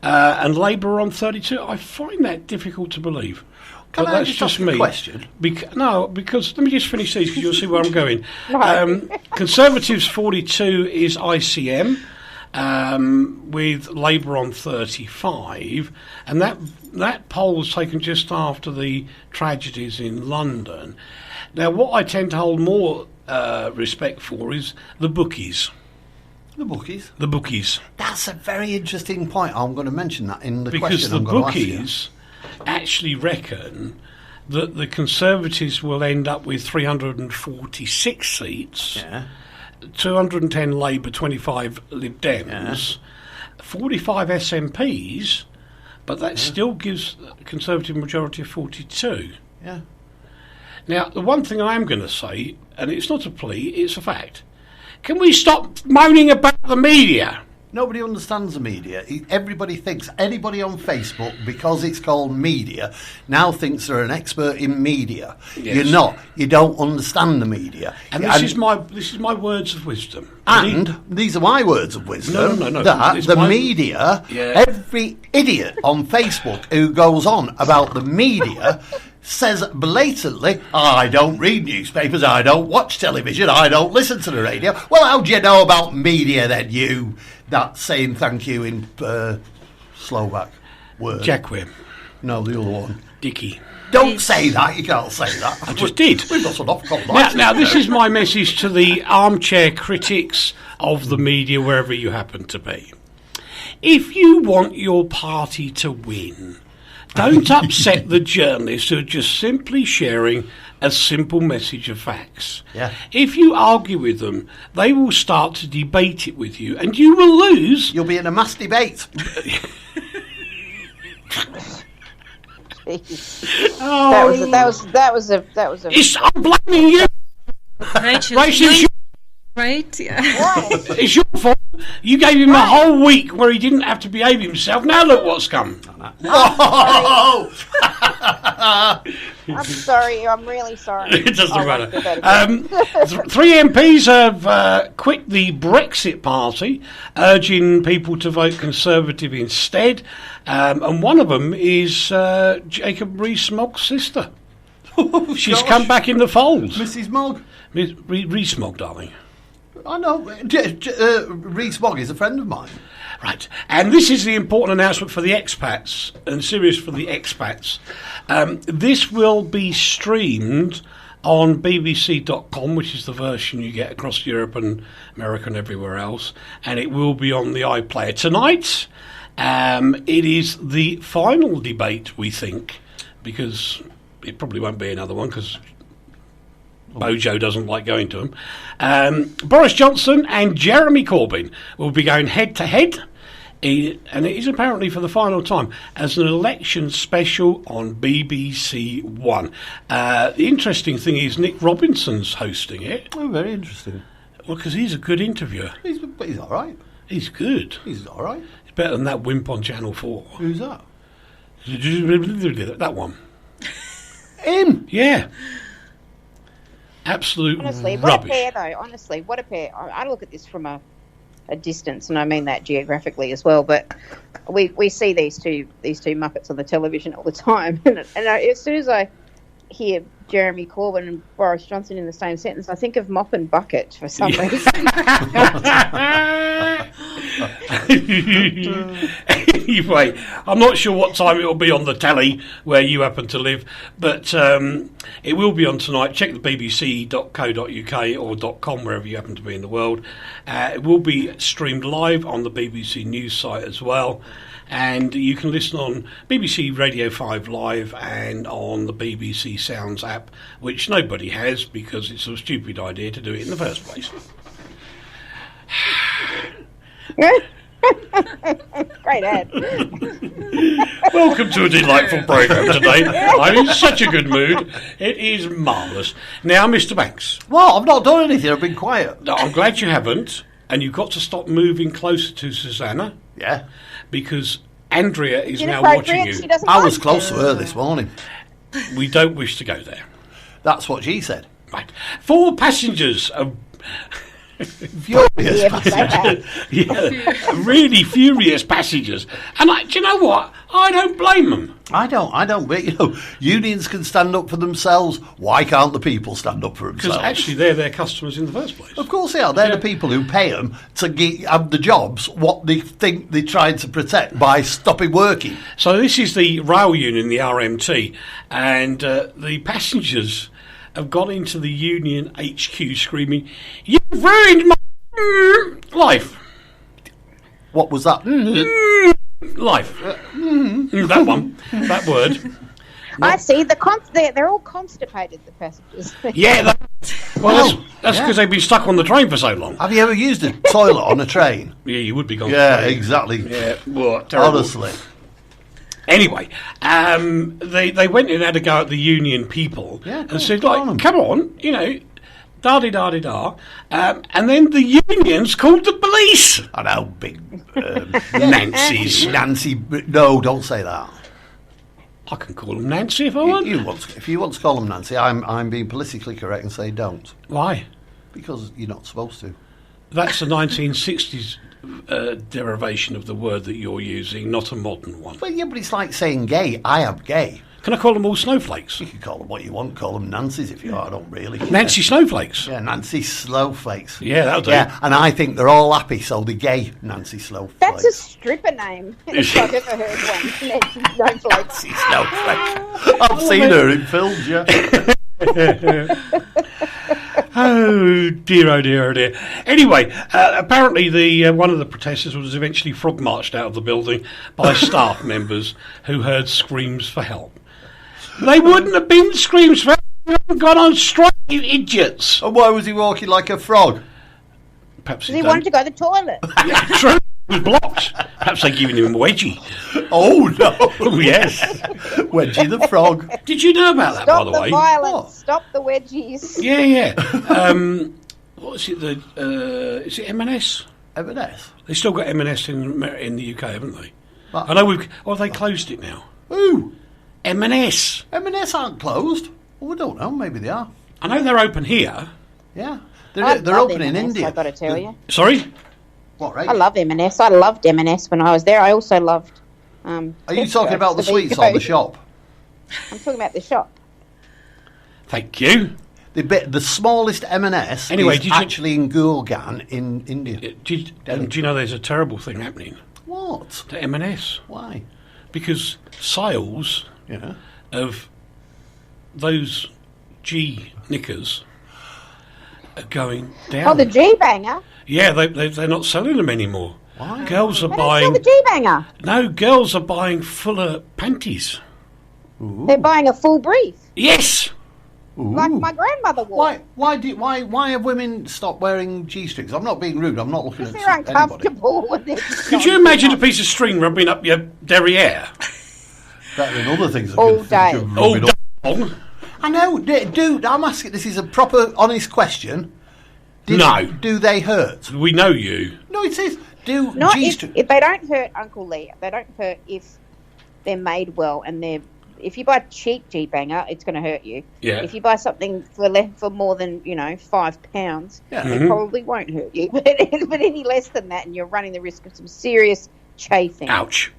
And Labour are on 32%. I find that difficult to believe. Can but I that's just just ask a me. question? Because let me just finish these because you'll see where I'm going. Right. Conservatives 42 is ICM, with Labour on 35, and that poll was taken just after the tragedies in London. Now, what I tend to hold more respect for is the bookies. The bookies. The bookies. That's a very interesting point. I'm going to mention that in the Because question the I'm going to ask you. bookies actually reckon that the Conservatives will end up with 346 seats, Yeah. 210 Labour, 25 Lib Dems, 45 SNPs, but that still gives a Conservative majority of 42. Yeah. Now, the one thing I am going to say, and it's not a plea, it's a fact. Can we stop moaning about the media? Nobody understands the media. Everybody thinks, anybody on Facebook, because it's called media, now thinks they're an expert in media. Yes. You're not. You don't understand the media. And this is my words of wisdom. And these are my words of wisdom. No. That It's the my- media, Yeah. every idiot on Facebook who goes on about the media says blatantly, I don't read newspapers, I don't watch television, I don't listen to the radio. Well, how do you know about media then, you? That's saying thank you in Slovak word. Jacquim, No, the other one. Dicky. Don't say that, you can't say that. I just did. We've got enough Now, this is my message to the armchair critics of the media, wherever you happen to be. If you want your party to win, don't upset the journalists who are just simply sharing a simple message of facts. Yeah. If you argue with them, they will start to debate it with you, and you will lose. You'll be in a mass debate. That was a. I'm blaming you. Rachel, Rachel's right? Yeah. It's your fault. You gave him a whole week where he didn't have to behave himself. Now look what's come. Oh! I'm sorry. I'm really sorry. It doesn't I matter. won't do that again. Three MPs have quit the Brexit party, urging people to vote Conservative instead. And one of them is Jacob Rees-Mogg's sister. She's come back in the fold. Mrs. Mogg. Rees-Mogg, darling. I know. Rees-Mogg is a friend of mine. Right, and this is the important announcement for the expats, and serious for the expats. This will be streamed on bbc.com, which is the version you get across Europe and America and everywhere else, and it will be on the iPlayer tonight. It is the final debate, we think, because it probably won't be another one, because Bojo doesn't like going to them. Boris Johnson and Jeremy Corbyn will be going head-to-head, and it is apparently for the final time, as an election special on BBC One. The interesting thing is Nick Robinson's hosting it. Oh, very interesting. Well, because he's a good interviewer. But he's all right. He's good. He's all right. He's better than that wimp on Channel 4. Who's that? That one. Him. Yeah. Absolute Honestly, what rubbish. a pair, though. Honestly, what a pair. I look at this from a distance, and I mean that geographically as well. But we see these two Muppets on the television all the time, and as soon as I hear Jeremy Corbyn and Boris Johnson in the same sentence, I think of Mop and Bucket for some reason. Anyway, I'm not sure what time it will be on the telly where you happen to live, but it will be on tonight. Check the bbc.co.uk or .com, wherever you happen to be in the world. It will be streamed live on the BBC News site as well. And you can listen on BBC Radio 5 Live and on the BBC Sounds app, which nobody has because it's a stupid idea to do it in the first place. Great ad. Welcome to a delightful programme today. I'm in such a good mood. It is marvellous. Now, Mr. Banks. Well, I've not done anything. I've been quiet. No, I'm glad you haven't. And you've got to stop moving closer to Susanna. Yeah. Because Andrea is now Inappropriate, watching you. she doesn't I like was it. close to her this morning. We don't wish to go there. That's what she said. Right. 4 passengers of... Furious Yeah, but say that. yeah, really furious passengers. And do you know what? I don't blame them. I don't. But, unions can stand up for themselves. Why can't the people stand up for Because themselves? actually they're their customers in the first place. Of course they are. They're the people who pay them to have the jobs what they think they're trying to protect by stopping working. So this is the rail union, the RMT, and the passengers have gone into the union HQ screaming, "You've ruined my life." What was that? Life. That one. That word. I see. They're all constipated, the passengers. Yeah. That's because they've been stuck on the train for so long. Have you ever used a toilet on a train? Yeah, you would be gone. Yeah, exactly. Yeah, well, terrible. Honestly. Anyway, they went and had a go at the union people and said, come on, da-di-da-di-da. And then the unions called the police. I know, big Nancy's. Nancy, no, don't say that. I can call them Nancy if I want. If you want to call them Nancy, I'm being politically correct and say don't. Why? Because you're not supposed to. That's the 1960s derivation of the word that you're using, not a modern one. Well, yeah, but it's like saying gay. I am gay. Can I call them all snowflakes? You can call them what you want. Call them Nancy's if you are. I don't really. Nancy Snowflakes? Yeah, Nancy Slowflakes. Yeah, that'll do. Yeah, and I think they're all happy, so they're gay Nancy Slowflakes. That's a stripper name. If I've ever heard one. Snowflakes. Nancy Snowflake. I've seen her in films, yeah. Oh dear, oh dear, oh dear. Anyway, apparently the one of the protesters was eventually frog marched out of the building by staff members who heard screams for help. They wouldn't have been screams for help. You haven't gone on strike, you idiots. And why was he walking like a frog? Perhaps He wanted to go to the toilet. Yeah, true. It was blocked. Perhaps they're giving him a wedgie. Oh no! Oh yes. Wedgie the frog. Did you know about that, by Stop the the way? violence. What? Stop the wedgies. Yeah. What is it? Is it M&S? M&S. They still got M&S in the UK, haven't they? What? I know they closed it now. Ooh, M&S. M&S aren't closed. Well, we don't know. Maybe they are. I know they're open here. Yeah, I they're love open in M&S, India. I've got to tell you. Sorry? What, right? I love M&S. I loved M&S when I was there. I also loved... Are you talking about the sweets or the shop? I'm talking about the shop. Thank you. The smallest M&S is actually in Gurgaon in India. Do you know there's a terrible thing happening What? to M&S? Why? Because sales of those G knickers are going down. Oh, the G-Banger? Yeah, they're not selling them anymore. Why? Girls are They don't buying... sell the G-Banger. No, girls are buying fuller panties. Ooh. They're buying a full brief, Yes! Ooh. like my grandmother wore. Why have women stopped wearing G-strings? I'm not being rude. I'm not looking at Because they're anybody. uncomfortable. When they're Could you imagine a piece of string rubbing up your derriere? Better than other things. that All can- day. can rub All it day up. long? I know, dude. I'm asking. This is a proper, honest question. No. Do they hurt? We know you. No, it is. Do Not G-strings? if they don't hurt, Uncle Lee. They don't hurt if they're made well and they're. If you buy cheap G-Banger, it's going to hurt you. Yeah. If you buy something for more than £5, Yeah. it probably won't hurt you. But any less than that, and you're running the risk of some serious chafing. Ouch.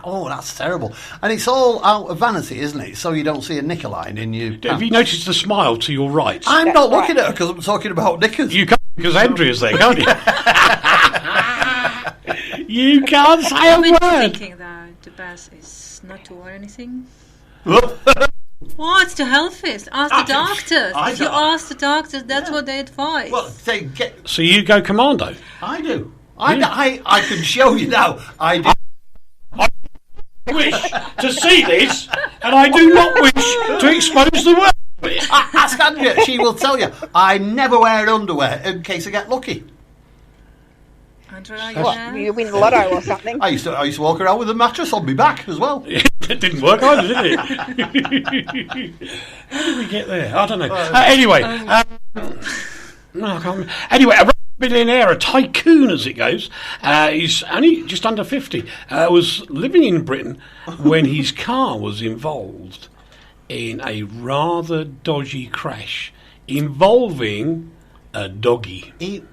Oh, that's terrible. And it's all out of vanity, isn't it? So you don't see a knicker line in you. Have you noticed the smile to your right? I'm That's not right. looking at her because I'm talking about knickers. You can't, because Andrea's there, can't you? You can't say a I've been word. thinking that the best is not to wear anything. What's the healthiest? Ask the doctors. I If you don't- ask the doctors, that's what they advise. Well, say, So you go commando. I do. I can show you now. I do. Wish to see this, and I do not wish to expose the world. Ask Andrea. She will tell you. I never wear underwear in case I get lucky. Andrea, you What, there? you win the lotto or something? I used to walk around with a mattress on my back as well. It didn't work either, did it? How did we get there? I don't know. Anyway, no, I can't remember. Anyway, a billionaire, a tycoon as it goes, he's only just under 50, was living in Britain when his car was involved in a rather dodgy crash involving a doggy. He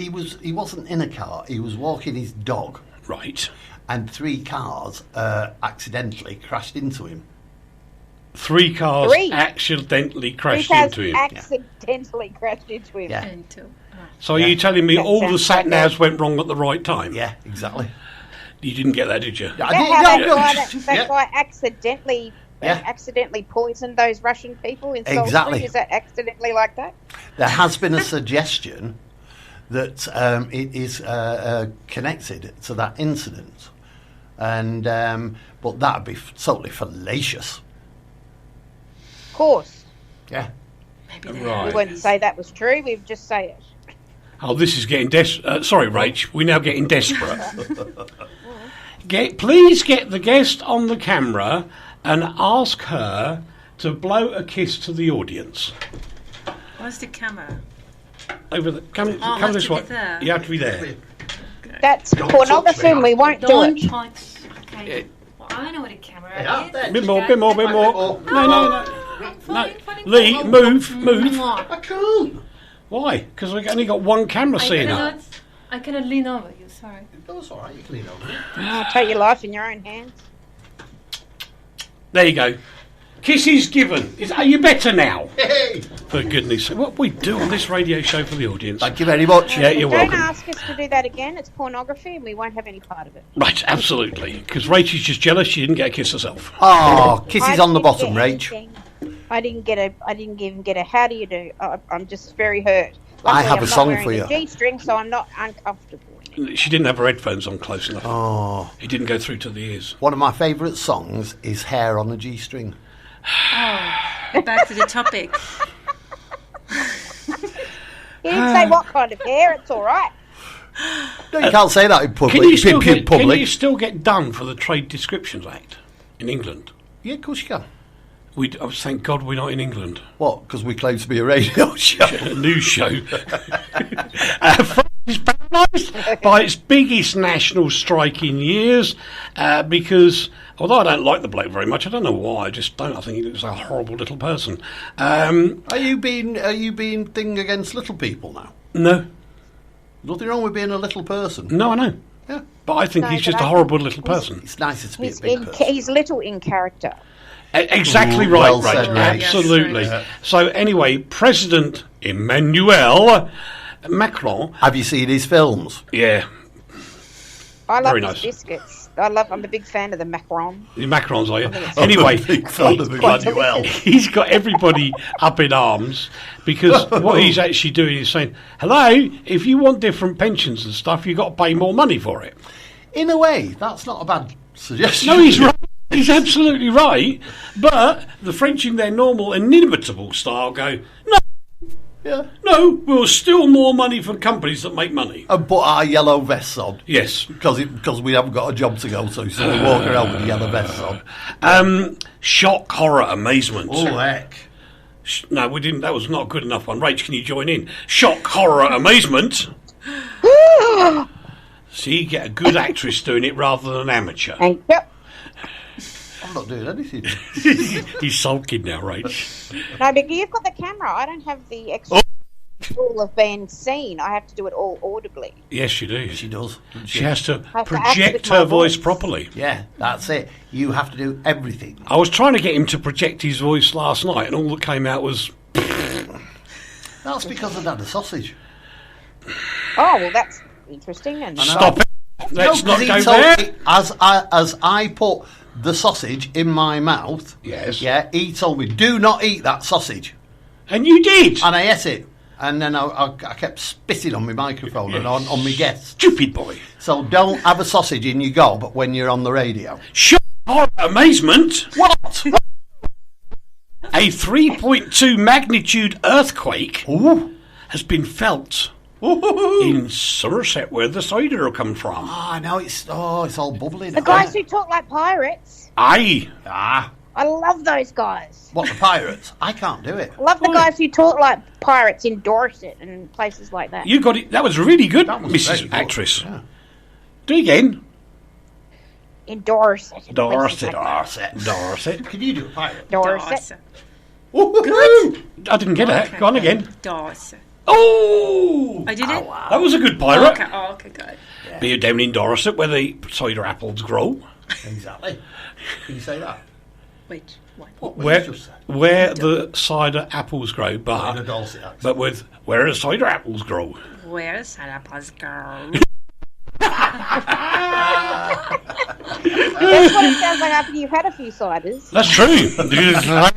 wasn't in a car. He was walking his dog. Right. and 3 cars accidentally crashed into him. 3 cars Three. accidentally crashed 3 cars into him. accidentally crashed into him. Yeah. So are you telling me That all the sounds sat so navs went wrong at the right time? Yeah, exactly. You didn't get that, did you? I That didn't how know. that guy accidentally Yeah. accidentally poisoned those Russian people in Salisbury? Exactly. Is that accidentally like that? There has been a suggestion that it is connected to that incident, and but that would be totally fallacious. Of course. Yeah. Maybe they Right. We wouldn't say that was true. We'd just say it. Oh, this is getting sorry, Rach. We're now getting desperate. Please get the guest on the camera and ask her to blow a kiss to the audience. Where's the camera? Over the come have this to way. be there. You have to be there. That's pornography and we won't do Don't it. touch. Okay. Well, I know what a camera Yeah, is. there. Bit more. No. Fine. Lee, move. I can't. Why? Because we've only got one camera seeing her. I cannot lean over you, sorry. That's all right. You can lean over. Take your life in your own hands. There you go. Kisses given. Are you better now? Hey. For goodness sake. What we do on this radio show for the audience. Thank you very much. Yeah, you're Don't welcome. ask us to do that again. It's pornography and we won't have any part of it. Right, absolutely. Because Rach is just jealous she didn't get a kiss herself. Oh, kisses I on the didn't bottom, get Rach. anything. I didn't even get a how do you do. I'm just very hurt. I have I'm a song not for wearing you. a G-string, so I'm not uncomfortable. She didn't have her headphones on close enough. Oh, It didn't go through to the ears. one of my favourite songs is "Hair on a G-String." Back to the topic. You didn't say what kind of hair. It's all right. No, you can't say that in public. Can you, still get, public. can you still get done for the Trade Descriptions Act in England? Yeah, of course you can. Thank God we're not in England. What? Because we claim to be a radio show. A news show. France is paralysed by its biggest national strike in years because, although I don't like the bloke very much, I don't know why, I just don't. I think he looks like a horrible little person. Are you being thing against little people now? No, Nothing wrong with being a little person. no, I know. Yeah, But I think No, he's but just I a horrible little person. it's nicer to be a He's, big person. he's little in character. Exactly Ooh, right, well right. said, Rach. Absolutely. Yes, So anyway, President Emmanuel Macron, Have you seen his films? yeah, I love Very his nice. biscuits. I'm a big fan of the macaron. the Macrons are you? Anyway, Big fan of Emmanuel. he's got everybody up in arms because what he's actually doing is saying, hello, if you want different pensions and stuff, you've got to pay more money for it. In a way, that's not a bad suggestion. No, he's right. He's absolutely right. But the French in their normal inimitable style go, no, Yeah. no, we'll steal more money from companies that make money. And put our yellow vests on. Yes. Because we haven't got a job to go to, so we walk around with the yellow vests on. Shock, horror, amazement. Oh, heck. No, we didn't. That was not a good enough one. Rach, can you join in? Shock, horror, amazement. See, get a good actress doing it rather than an amateur. And yep. I'm not doing anything. He's sulking now, Rach. No, because you've got the camera. I don't have the extra tool of being seen. I have to do it all audibly. Yes, you do. She does. doesn't She has to have to act project with my her voice voice. properly. Yeah, that's it. You have to do everything. I was trying to get him to project his voice last night, and all that came out was, That's because I've had a sausage. Oh, well, that's interesting. And stop it. Let's No, 'cause not he go told there. me, as I put the sausage in my mouth, Yes. yeah, he told me, do not eat that sausage. And you did. And I ate it. And then I kept spitting on my microphone and on my guests. Stupid boy. So don't have a sausage in your gob when you're on the radio. Shock, horror, amazement. What? A 3.2 magnitude earthquake Ooh. has been felt Ooh. in Somerset, where the cider come from. Ah, now it's all bubbly now. the guys who talk like pirates, Aye. Ah, I love those guys. what, the pirates? I can't do it. I love the Why? guys who talk like pirates in Dorset and places like that. You got it. That was really good, That was very Mrs. good. Actress. Yeah. Do it again. In Dorset. and places Dorset. like that. Dorset. Can you do a pirate? Dorset. Dorset. Good. I didn't get it. Go on again. Dorset. Oh! I did it? That was a good pirate. Okay, good. Be you down in Dorset where the cider apples grow. Exactly. Can you say that? Wait, what? What Where, you just said? where the cider apples grow, In a but Dorset accent. with where the cider apples grow. Where's Sarah's girl? That's what it sounds like after you've had a few ciders. That's true. The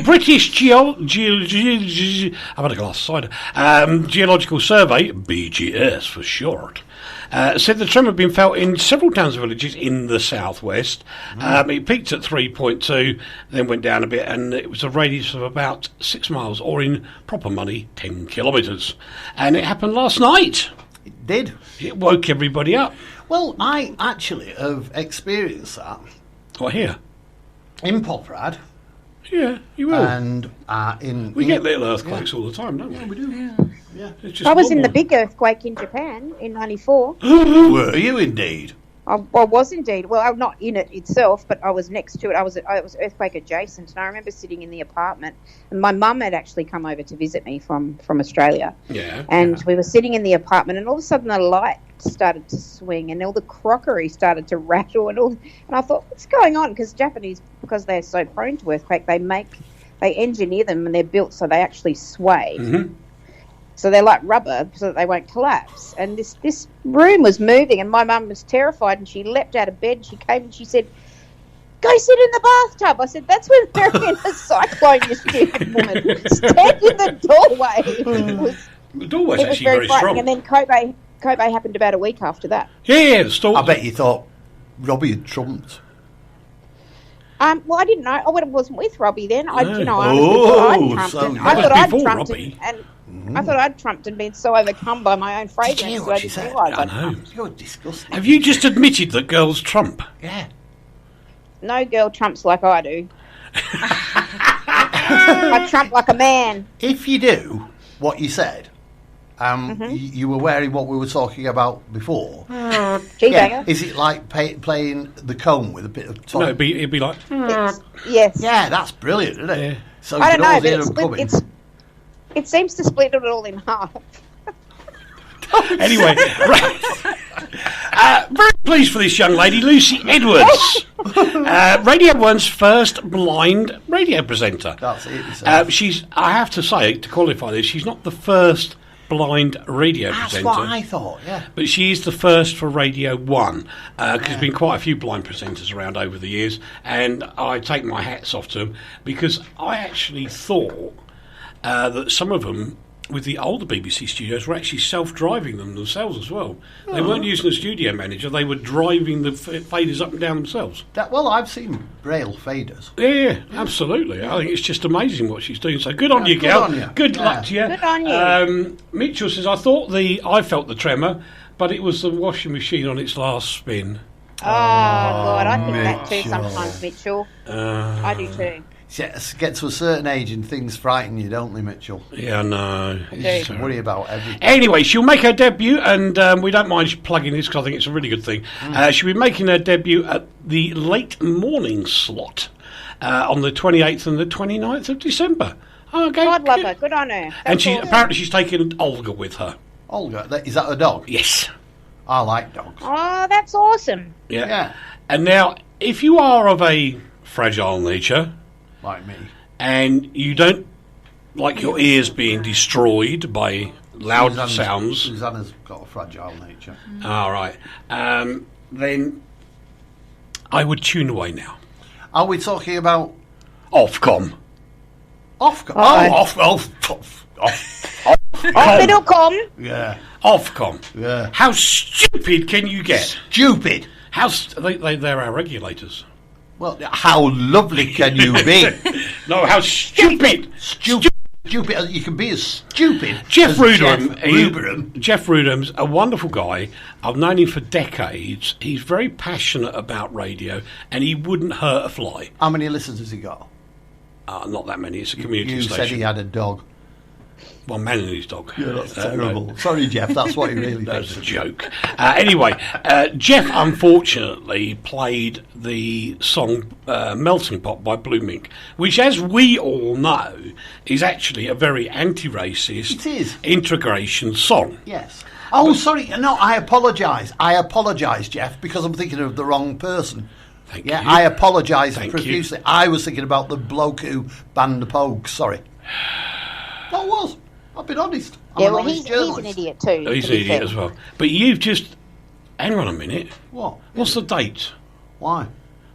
British I've had a glass of cider. Geological Survey, BGS for short, said the tremor had been felt in several towns and villages in the southwest. It peaked at 3.2, then went down a bit, and it was a radius of about 6 miles, or in proper money, 10 kilometres. And it happened last night. It did. It woke everybody up. Well, I actually have experienced that What, here? in Poprad. Yeah, you will. And We get little earthquakes all the time, don't we? Yeah, we do. Yeah. It's just I was in the normal. big earthquake in Japan in '94. Were you indeed? I was indeed. Well, I'm not in it itself, but I was next to it. I was earthquake adjacent, and I remember sitting in the apartment, and my mum had actually come over to visit me from Australia. Yeah. And we were sitting in the apartment, and all of a sudden the light started to swing, and all the crockery started to rattle, and I thought, what's going on? Because Japanese, because they're so prone to earthquake, they engineer them, and they're built so they actually sway. Mm-hmm. So they're like rubber, so that they won't collapse. And this room was moving, and my mum was terrified, and she leapt out of bed. And she came and she said, "Go sit in the bathtub." I said, "That's when they're in a cyclone, you stupid woman. Stand in the doorway." The doorway's It was actually very very frightening. strong. And then Kobe happened about a week after that. Yeah, the store. I bet you thought Robbie had trumped. Well, I didn't know. I wasn't with Robbie then. I honestly Oh, thought I'd trumped. so And that I was thought I'd before trumped, Robbie. and I thought I'd trumped and been so overcome by my own fragrance Did you hear that what I she didn't said? realise I I'd know. trumped. You're disgusting. Have you just admitted that girls trump? Yeah. No girl trumps like I do. I trump like a man. If you do what you said, you were wearing what we were talking about before. G-banger. Is it like playing the comb with a bit of No, top? it'd be like. Yes. Yeah, that's brilliant, isn't it? Yeah. So I you don't can know, always but hear them coming. it seems to split it all in half. Anyway, right. Very pleased for this young lady, Lucy Edwards, Radio 1's first blind radio presenter. That's it. So. I have to say, to qualify this, she's not the first blind radio That's presenter. what I thought, yeah. But she is the first for Radio 1, because there's been quite a few blind presenters around over the years, and I take my hats off to them, because I actually thought that some of them, with the older BBC studios, were actually self-driving them themselves as well. They weren't using a studio manager, they were driving the faders up and down themselves. Well, I've seen Braille faders. Yeah, absolutely. I think it's just amazing what she's doing. So good on you, good gal. on you. Good Yeah. luck to you. Good on you. Mitchell says, I felt the tremor, but it was the washing machine on its last spin. Oh, God, I think that too Mitchell. sometimes, Mitchell. I do too. Get to a certain age and things frighten you, don't they, Mitchell? Yeah, no. Okay. You worry about everything. Anyway, she'll make her debut, and we don't mind plugging this because I think it's a really good thing. She'll be making her debut at the late morning slot on the 28th and the 29th of December. Okay, God love her. Good on her. And That's awesome. apparently she's taking Olga with her. Olga, is that a dog? Yes. I like dogs. Oh, that's awesome. Yeah. Yeah. And now, if you are of a fragile nature Like me. and you don't like your ears being destroyed by loud sounds, Susanna's got a fragile nature. all right, then I would tune away now. Are we talking about Ofcom. Ofcom? Aye. Off. Oh, little com. Yeah. Ofcom. Yeah. How stupid can you get? Stupid. They're our regulators. Well, how lovely can you be? No, how stupid! Stupid. You can be as stupid. Jeff as Rudham. Jeff Rudham. Jeff Rudham's a wonderful guy. I've known him for decades. He's very passionate about radio, and he wouldn't hurt a fly. How many listeners has he got? Not that many. It's a community You station. said he had a dog. One man and his dog. Yeah, that's terrible. Sorry, Jeff, that's what he really That was thinks. a joke. Anyway, Jeff unfortunately played the song Melting Pot by Blue Mink, which, as we all know, is actually a very anti-racist It is. integration song. Yes. Oh, sorry. No, I apologise. I apologise, Jeff, because I'm thinking of the wrong person. Thank Yeah, you. I apologise Thank profusely. I was thinking about the bloke who banned the Pogues. Sorry. No, I was. I've been honest. I'm Yeah, an well, honest he's journalist. an idiot too. He's to an be idiot fair. as well. But you've just... Hang on a minute. What? What's the date? Why?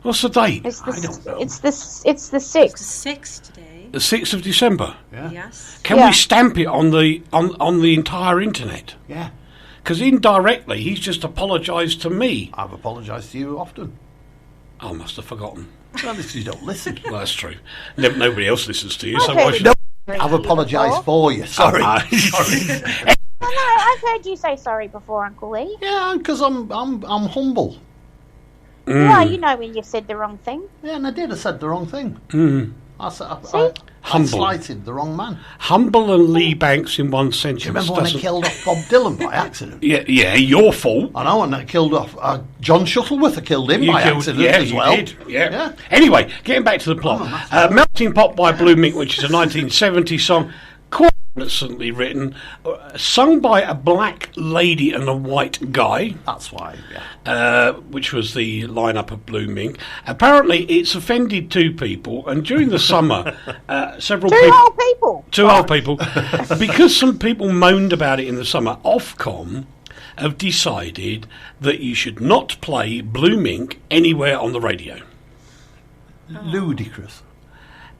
What's the date? It's I don't know. the It's the 6th. 6th today. The 6th of December. Yeah. Yes. Can Yeah. we stamp it on the entire internet? Yeah. Because indirectly, he's just apologised to me. I've apologised to you often. I must have forgotten. Well, because you don't listen. Well, that's true. Nobody else listens to you, so Okay. why should... No, I've apologised for you. Sorry. Sorry. No, I've heard you say sorry before, Uncle Lee. Yeah, because I'm humble. Well, you know when you've said the wrong thing. Yeah, and I did. I said the wrong thing. I Humble. slighted the wrong man. Humble and Lee Banks in one sentence. Do you remember when I doesn't- killed off Bob Dylan by accident? Yeah, your fault. I know, and I killed off John Shuttleworth. I killed him You by killed- accident yeah, as you well. did. Yeah. Yeah. Anyway, getting back to the plot. Melting Pot by Blue Mink, which is a 1970 song, quite innocently written, sung by a black lady and a white guy. That's why. Yeah. Which was the lineup of Blue Mink. Apparently, it's offended two people, and during the summer, several Two people. whole people. Two old people. Because some people moaned about it in the summer, Ofcom have decided that you should not play Blue Mink anywhere on the radio. Ludicrous.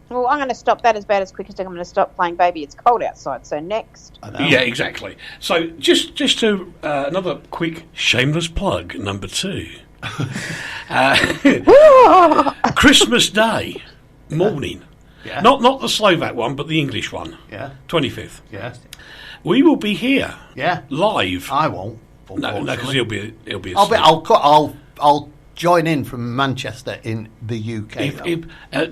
Well, I'm going to stop that as bad as quick as I'm going to stop playing Baby It's Cold Outside. So next. I know. Yeah, exactly. So just to another quick shameless plug, number 2. Christmas Day morning. Yeah. Not the Slovak one, but the English one. Yeah. 25th. Yeah. We will be here Yeah. live. I won't. No, because unfortunately. he'll be. I'll join in from Manchester in the UK.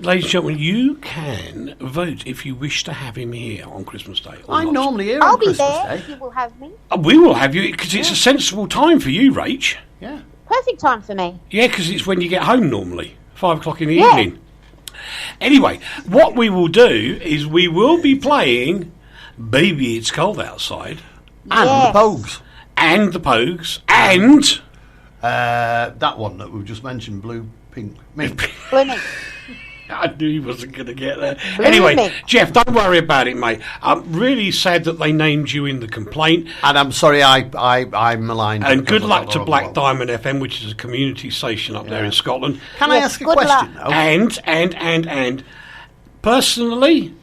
Ladies and gentlemen, you can vote if you wish to have him here on Christmas Day. Or I'm not. normally here I'll on be Christmas there Day. if you will have me. We will have you because it's a sensible time for you, Rach. Yeah. Perfect time for me. Yeah, because it's when you get home normally, 5 o'clock in the Yeah. evening. Anyway, what we will do is we will be playing Baby It's Cold Outside And Yes. the Pogues. and the Pogues and... That one that we've just mentioned, Blue, Pink, Mink. Blooming. I knew he wasn't going to get there. Blue Anyway, Mink. Jeff, don't worry about it, mate. I'm really sad that they named you in the complaint. And I'm sorry I maligned you And because good I luck got to the Black wrong one. Diamond FM, which is a community station up there in Scotland. Can I Yes, ask a good question, luck. though? And personally,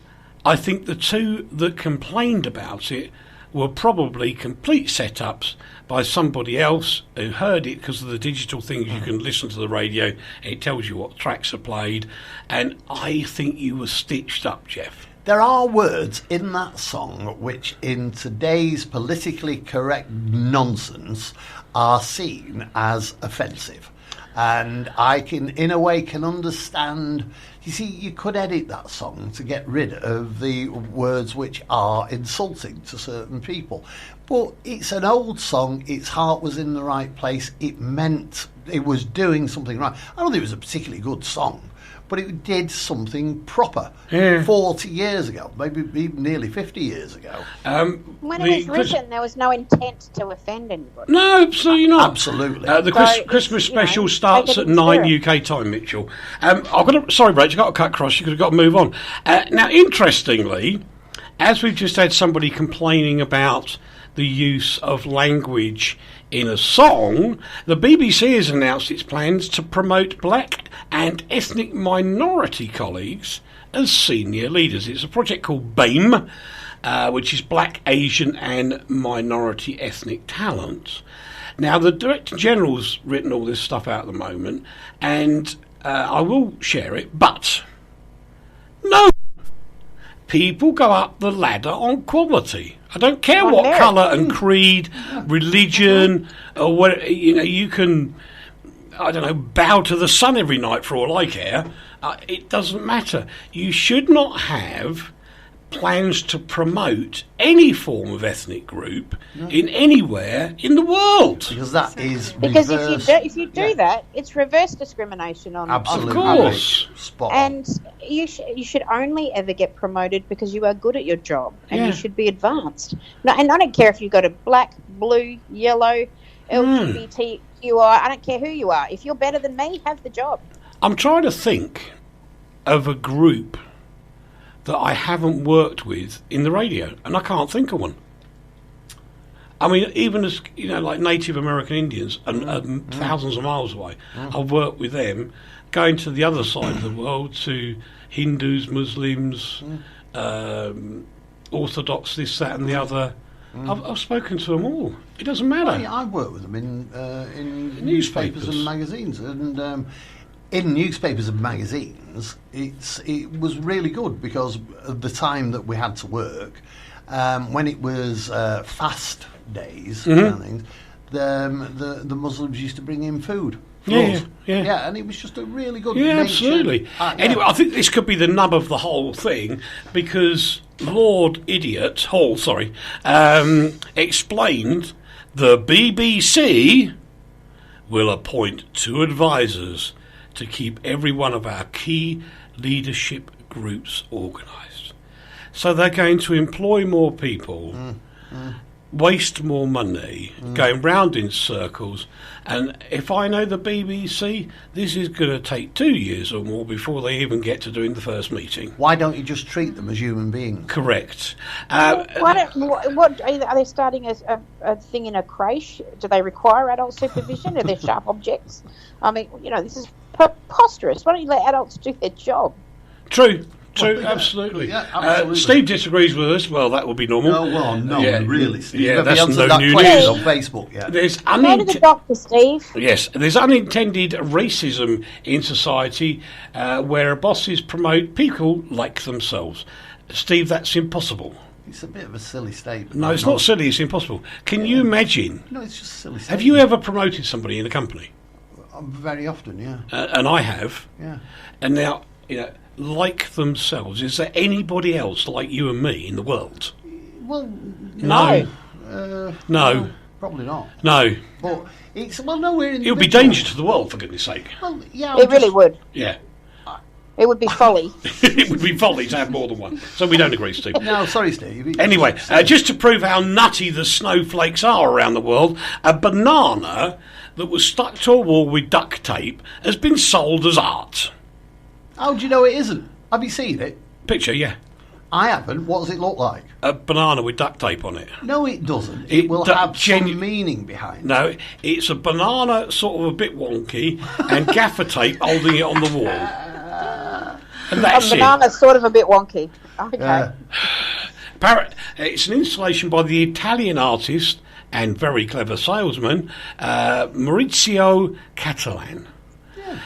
I think the two that complained about it were probably complete setups by somebody else who heard it because of the digital things you can listen to the radio and it tells you what tracks are played. And I think you were stitched up, Jeff. There are words in that song which, in today's politically correct nonsense, are seen as offensive. And I can, in a way, can understand. You see, you could edit that song to get rid of the words which are insulting to certain people. But it's an old song, its heart was in the right place, it meant it was doing something right. I don't think it was a particularly good song, but it did something proper 40 years ago, maybe even nearly 50 years ago. When it was written, there was no intent to offend anybody. No, absolutely not. Absolutely. The So Christmas it's, you know, special take starts it at in 9 spirit. UK time, Mitchell. Sorry, Rach, I've got to cut across. You've got to move on. Now, interestingly, as we've just had somebody complaining about the use of language in a song, the BBC has announced its plans to promote black and ethnic minority colleagues as senior leaders. It's a project called BAME, which is Black, Asian and Minority Ethnic Talent. Now, the Director General's written all this stuff out at the moment, and I will share it, but no, people go up the ladder on quality. I don't care On what merit. colour and creed, religion, or what, you can, I don't know, bow to the sun every night for all I care. It doesn't matter. You should not have plans to promote any form of ethnic group in anywhere in the world. Because that is Because reverse, if you do that, it's reverse discrimination on absolutely, Of course. spot on. And you should only ever get promoted because you are good at your job and Yeah. you should be advanced. No, and I don't care if you've got a black, blue, yellow, LGBTQI. I don't care who you are. If you're better than me, have the job. I'm trying to think of a group that I haven't worked with in the radio, and I can't think of one. I mean, even as, like Native American Indians and thousands of miles away, I've worked with them, going to the other side of the world, to Hindus, Muslims, Orthodox, this, that and the other. I've spoken to them all. It doesn't matter. Yeah, I've worked with them in newspapers and magazines, and in newspapers and magazines, it was really good because of the time that we had to work. When it was fast days, and things, the Muslims used to bring in food. For us. Yeah. And it was just a really good. Yeah, nature. absolutely. Anyway, I think this could be the nub of the whole thing, because Lord Idiot Hall, explained the BBC will appoint 2 advisors to keep every one of our key leadership groups organised. So they're going to employ more people, waste more money, going round in circles. And if I know the BBC, this is going to take 2 years or more before they even get to doing the first meeting. Why don't you just treat them as human beings? Correct. Are they starting a thing in a creche? Do they require adult supervision? Are there sharp objects? I mean, this is preposterous. Why don't you let adults do their job? True, absolutely. Yeah, absolutely. Steve disagrees with us. Well, that would be normal. Really, Steve. Yeah, Have you that's answered no that new question news. on Facebook yet? There's Go to the doctor, Steve. Yes, there's unintended racism in society where bosses promote people like themselves. Steve, that's impossible. It's a bit of a silly statement. No, it's not silly, it's impossible. Can you imagine? No, it's just a silly statement. Have you ever promoted somebody in a company? Very often, yeah. And I have. Yeah. And now, like themselves, is there anybody else like you and me in the world? Well, No. No. Probably not. No. But it's we're in. It would be danger to the world, for goodness sake. Well, yeah. It really would. Yeah. It would be folly. It would be folly to have more than one. So we don't agree, Steve. No, sorry, Steve. Anyway, just to prove how nutty the snowflakes are around the world, a banana that was stuck to a wall with duct tape has been sold as art. How do you know it isn't? Have you seen it? Picture, yeah. I haven't. What does it look like? A banana with duct tape on it. No, it doesn't. It It will do- have genu- some meaning behind it. No, it's a banana sort of a bit wonky and gaffer tape holding it on the wall. And that's A banana's sort of a bit wonky. Okay. It's an installation by the Italian artist and very clever salesman, Maurizio Catalan.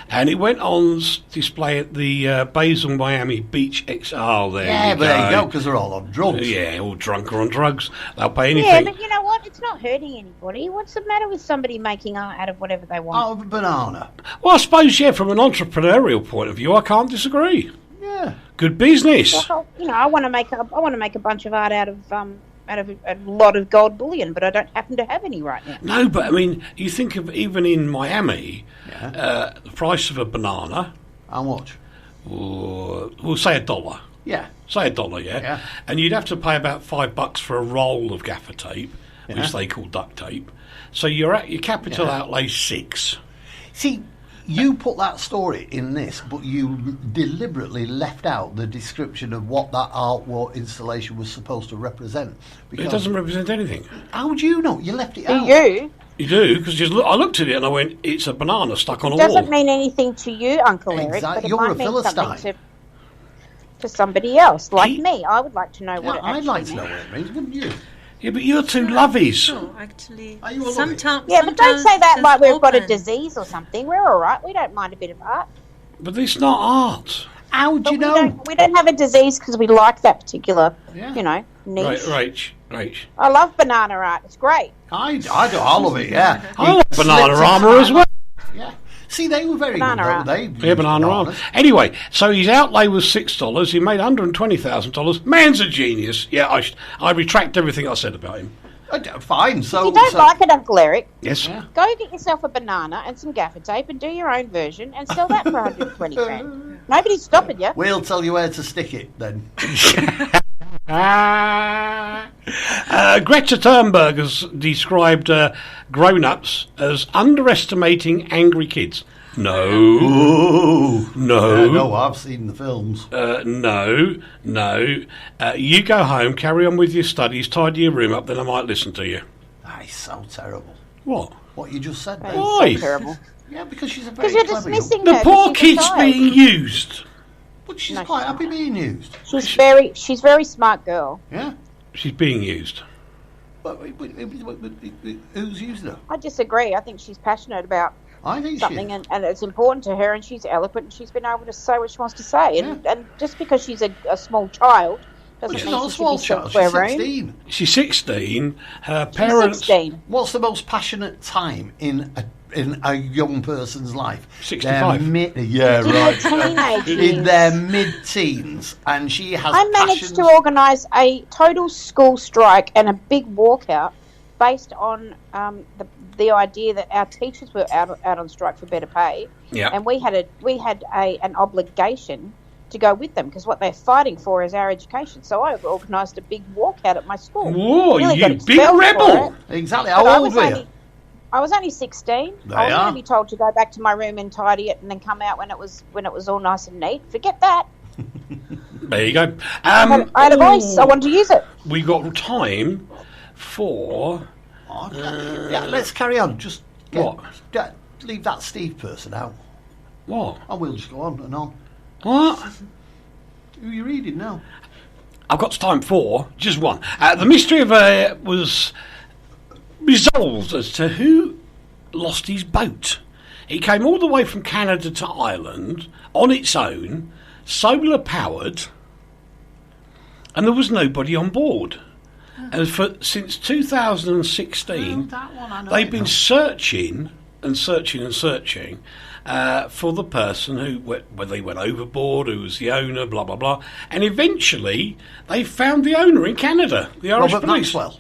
And it went on display at the Basel Miami Beach XR there. Yeah, but there you go, because they're all on drugs. Yeah, all drunk or on drugs. They'll pay anything. Yeah, but you know what? It's not hurting anybody. What's the matter with somebody making art out of whatever they want? Out of a banana. Well, I suppose, yeah, from an entrepreneurial point of view, I can't disagree. Yeah. Good business. Well, I want to make a bunch of art out of a lot of gold bullion, but I don't happen to have any right now. No, but I mean, you think of even in Miami, the price of a banana, How much? we'll say $1. Yeah. Say $1, Yeah. And you'd have to pay about $5 for a roll of gaffer tape, Yeah. which they call duct tape. So you're at your capital outlay $6. See, you put that story in this, but you deliberately left out the description of what that artwork installation was supposed to represent. It doesn't represent anything. How do you know? You left it Do out. you? You do, because I looked at it and I went, it's a banana stuck on a Doesn't wall. mean anything to you, Uncle Eric, Exactly. but it You're might a mean Philistine. something to somebody else, like He- me. I would like to know Yeah, what it I'd actually like to know means. what it means, wouldn't you? Yeah, but you're two lovies. No, actually, Are you a lobby? sometimes. Yeah, but don't say that just like we've got a open. disease or something. We're all right. We don't mind a bit of art. But it's not art. How do But you we know? don't have a disease because we like that particular, Yeah. niche. Right. I love banana art. It's great. I do. I love it. Yeah. I like banana Slipped armour as well. Yeah. See, they were very Banana good, arm. they? Yeah, banana arm. Anyway, so his outlay was $6. He made $120,000. Man's a genius. Yeah, I retract everything I said about him. Fine. So If you don't like it, Uncle Eric, Yes. go get yourself a banana and some gaffer tape and do your own version and sell that for 120 grand. Nobody's stopping you. we'll tell you where to stick it then. Greta Thunberg has described grown-ups as underestimating angry kids. No. Ooh. No. No, I've seen the films. No. You go home, carry on with your studies, tidy your room up, then I might listen to you. That is so terrible. What? What you just said That there. is Why? so terrible. Yeah, because she's a very Because you're clever dismissing The her. poor 'cause she's a kid's child. being used. But she's No, quite she's happy not. being used. She's very smart girl. Yeah. She's being used. But who's used her? I disagree. I think she's passionate about I think something she. and it's important to her, and she's eloquent, and she's been able to say what she wants to say. And just because she's a small child doesn't She's mean not a she small should be child. sent She's to her room. 16. She's 16. Her She's parents... 16. What's the most passionate time in a young person's life? 65. Yeah, right. Teenage In years. their mid-teens, and she has. I managed to passions- organise a total school strike and a big walkout based on the idea that our teachers were out on strike for better pay, Yeah. and we had an obligation to go with them because what they're fighting for is our education. So I organised a big walkout at my school. Whoa, Nearly you got big expelled for rebel. it, Exactly. but How old were you? I was only 16. There I was you going are. to be told to go back to my room and tidy it, and then come out when it was all nice and neat. Forget that. There you go. I had a voice. I wanted to use it. We got time for... Yeah, let's carry on. Just What? leave that Steve person out, What? and we'll just go on and on. What? Who are you reading now? I've got time for just one. The mystery of was resolved as to who lost his boat. It came all the way from Canada to Ireland on its own, solar powered, and there was nobody on board. And since 2016, they've been searching for the person who, whether they went overboard, who was the owner, blah blah blah, and eventually they found the owner in Canada, the Irish Robert police. Maxwell.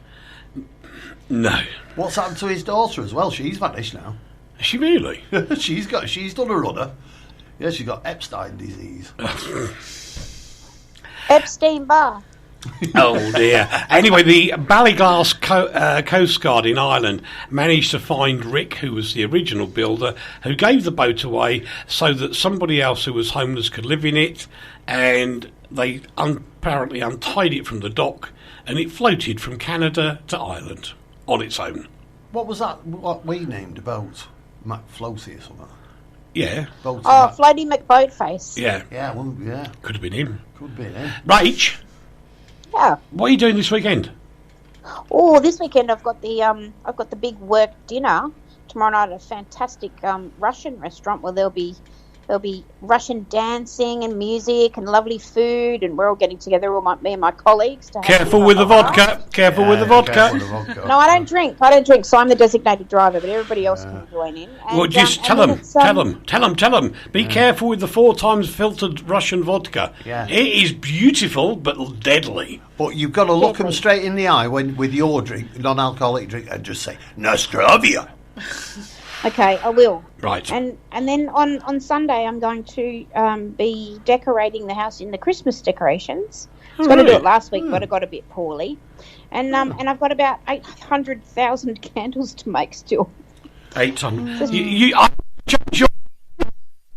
No, What's happened to his daughter as well? She's vanished now. is she really? she's done a runner. Yeah, she's got Epstein disease. Epstein Barr. Oh dear. Anyway, the Ballyglass Coast Guard in Ireland managed to find Rick, who was the original builder, who gave the boat away so that somebody else who was homeless could live in it, and they apparently untied it from the dock, and it floated from Canada to Ireland on its own. What was that? What we named a boat? McFloaty or something. Yeah, Boat. Oh, Floaty McBoatface. yeah, Yeah, well, yeah, could have been him. could be. Eh? Rach, Yeah. what are you doing this weekend? Oh, this weekend I've got the big work dinner tomorrow night at a fantastic Russian restaurant where there'll be Russian dancing and music and lovely food, and we're all getting together, me and my colleagues. To have Careful dinner. with the vodka. Careful with the vodka. Careful with the vodka. No, I don't drink. So I'm the designated driver, but everybody else can join in. And, Well, just tell and them, then it's, tell them. Be careful with the 4 times filtered Russian vodka. Yeah. It is beautiful, but deadly. But you've got to look them straight in the eye with your drink, non-alcoholic drink, and just say Nostrovia. Okay, I will. Right. And then on Sunday I'm going to be decorating the house in the Christmas decorations. I was going to do it last week, but I got a bit poorly. And I've got about 800,000 candles to make still. 8 tons.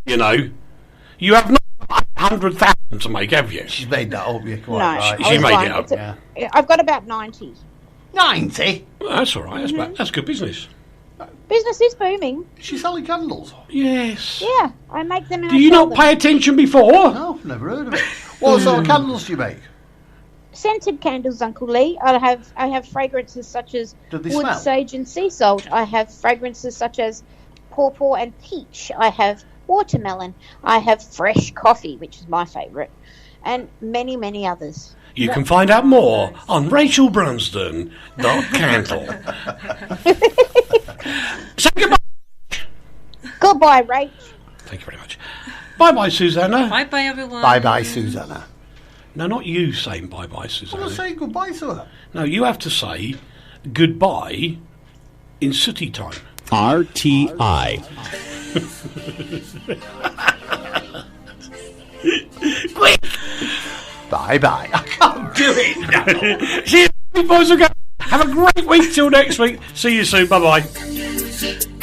You know, you have not 100,000 to make, have you? She's made that up. You're quite No, right. She I was made lying. it up. I've got about 90. 90. Well, that's all right. That's good business. Business is booming. She's selling candles. Yes. Yeah, I make them. And Do I you sell not them. pay attention before? No, I've never heard of it. What sort of candles do you make? Scented candles, Uncle Lee. I have fragrances such as Do they wood, smell? sage, and sea salt. I have fragrances such as pawpaw and peach. I have watermelon. I have fresh coffee, which is my favourite, and many, many others. You can find out more on RachelBrunston.candle. Say goodbye. Goodbye, Rach. Thank you very much. Bye-bye, Susanna. Bye-bye, everyone. Bye-bye, Susanna. No, not you saying bye-bye, Susanna. I want to say goodbye to her. No, you have to say goodbye in sooty time. RTI. Quick! Bye-bye. I can't do it now. See you, boys and girls. Have a great week till next week. See you soon. Bye-bye.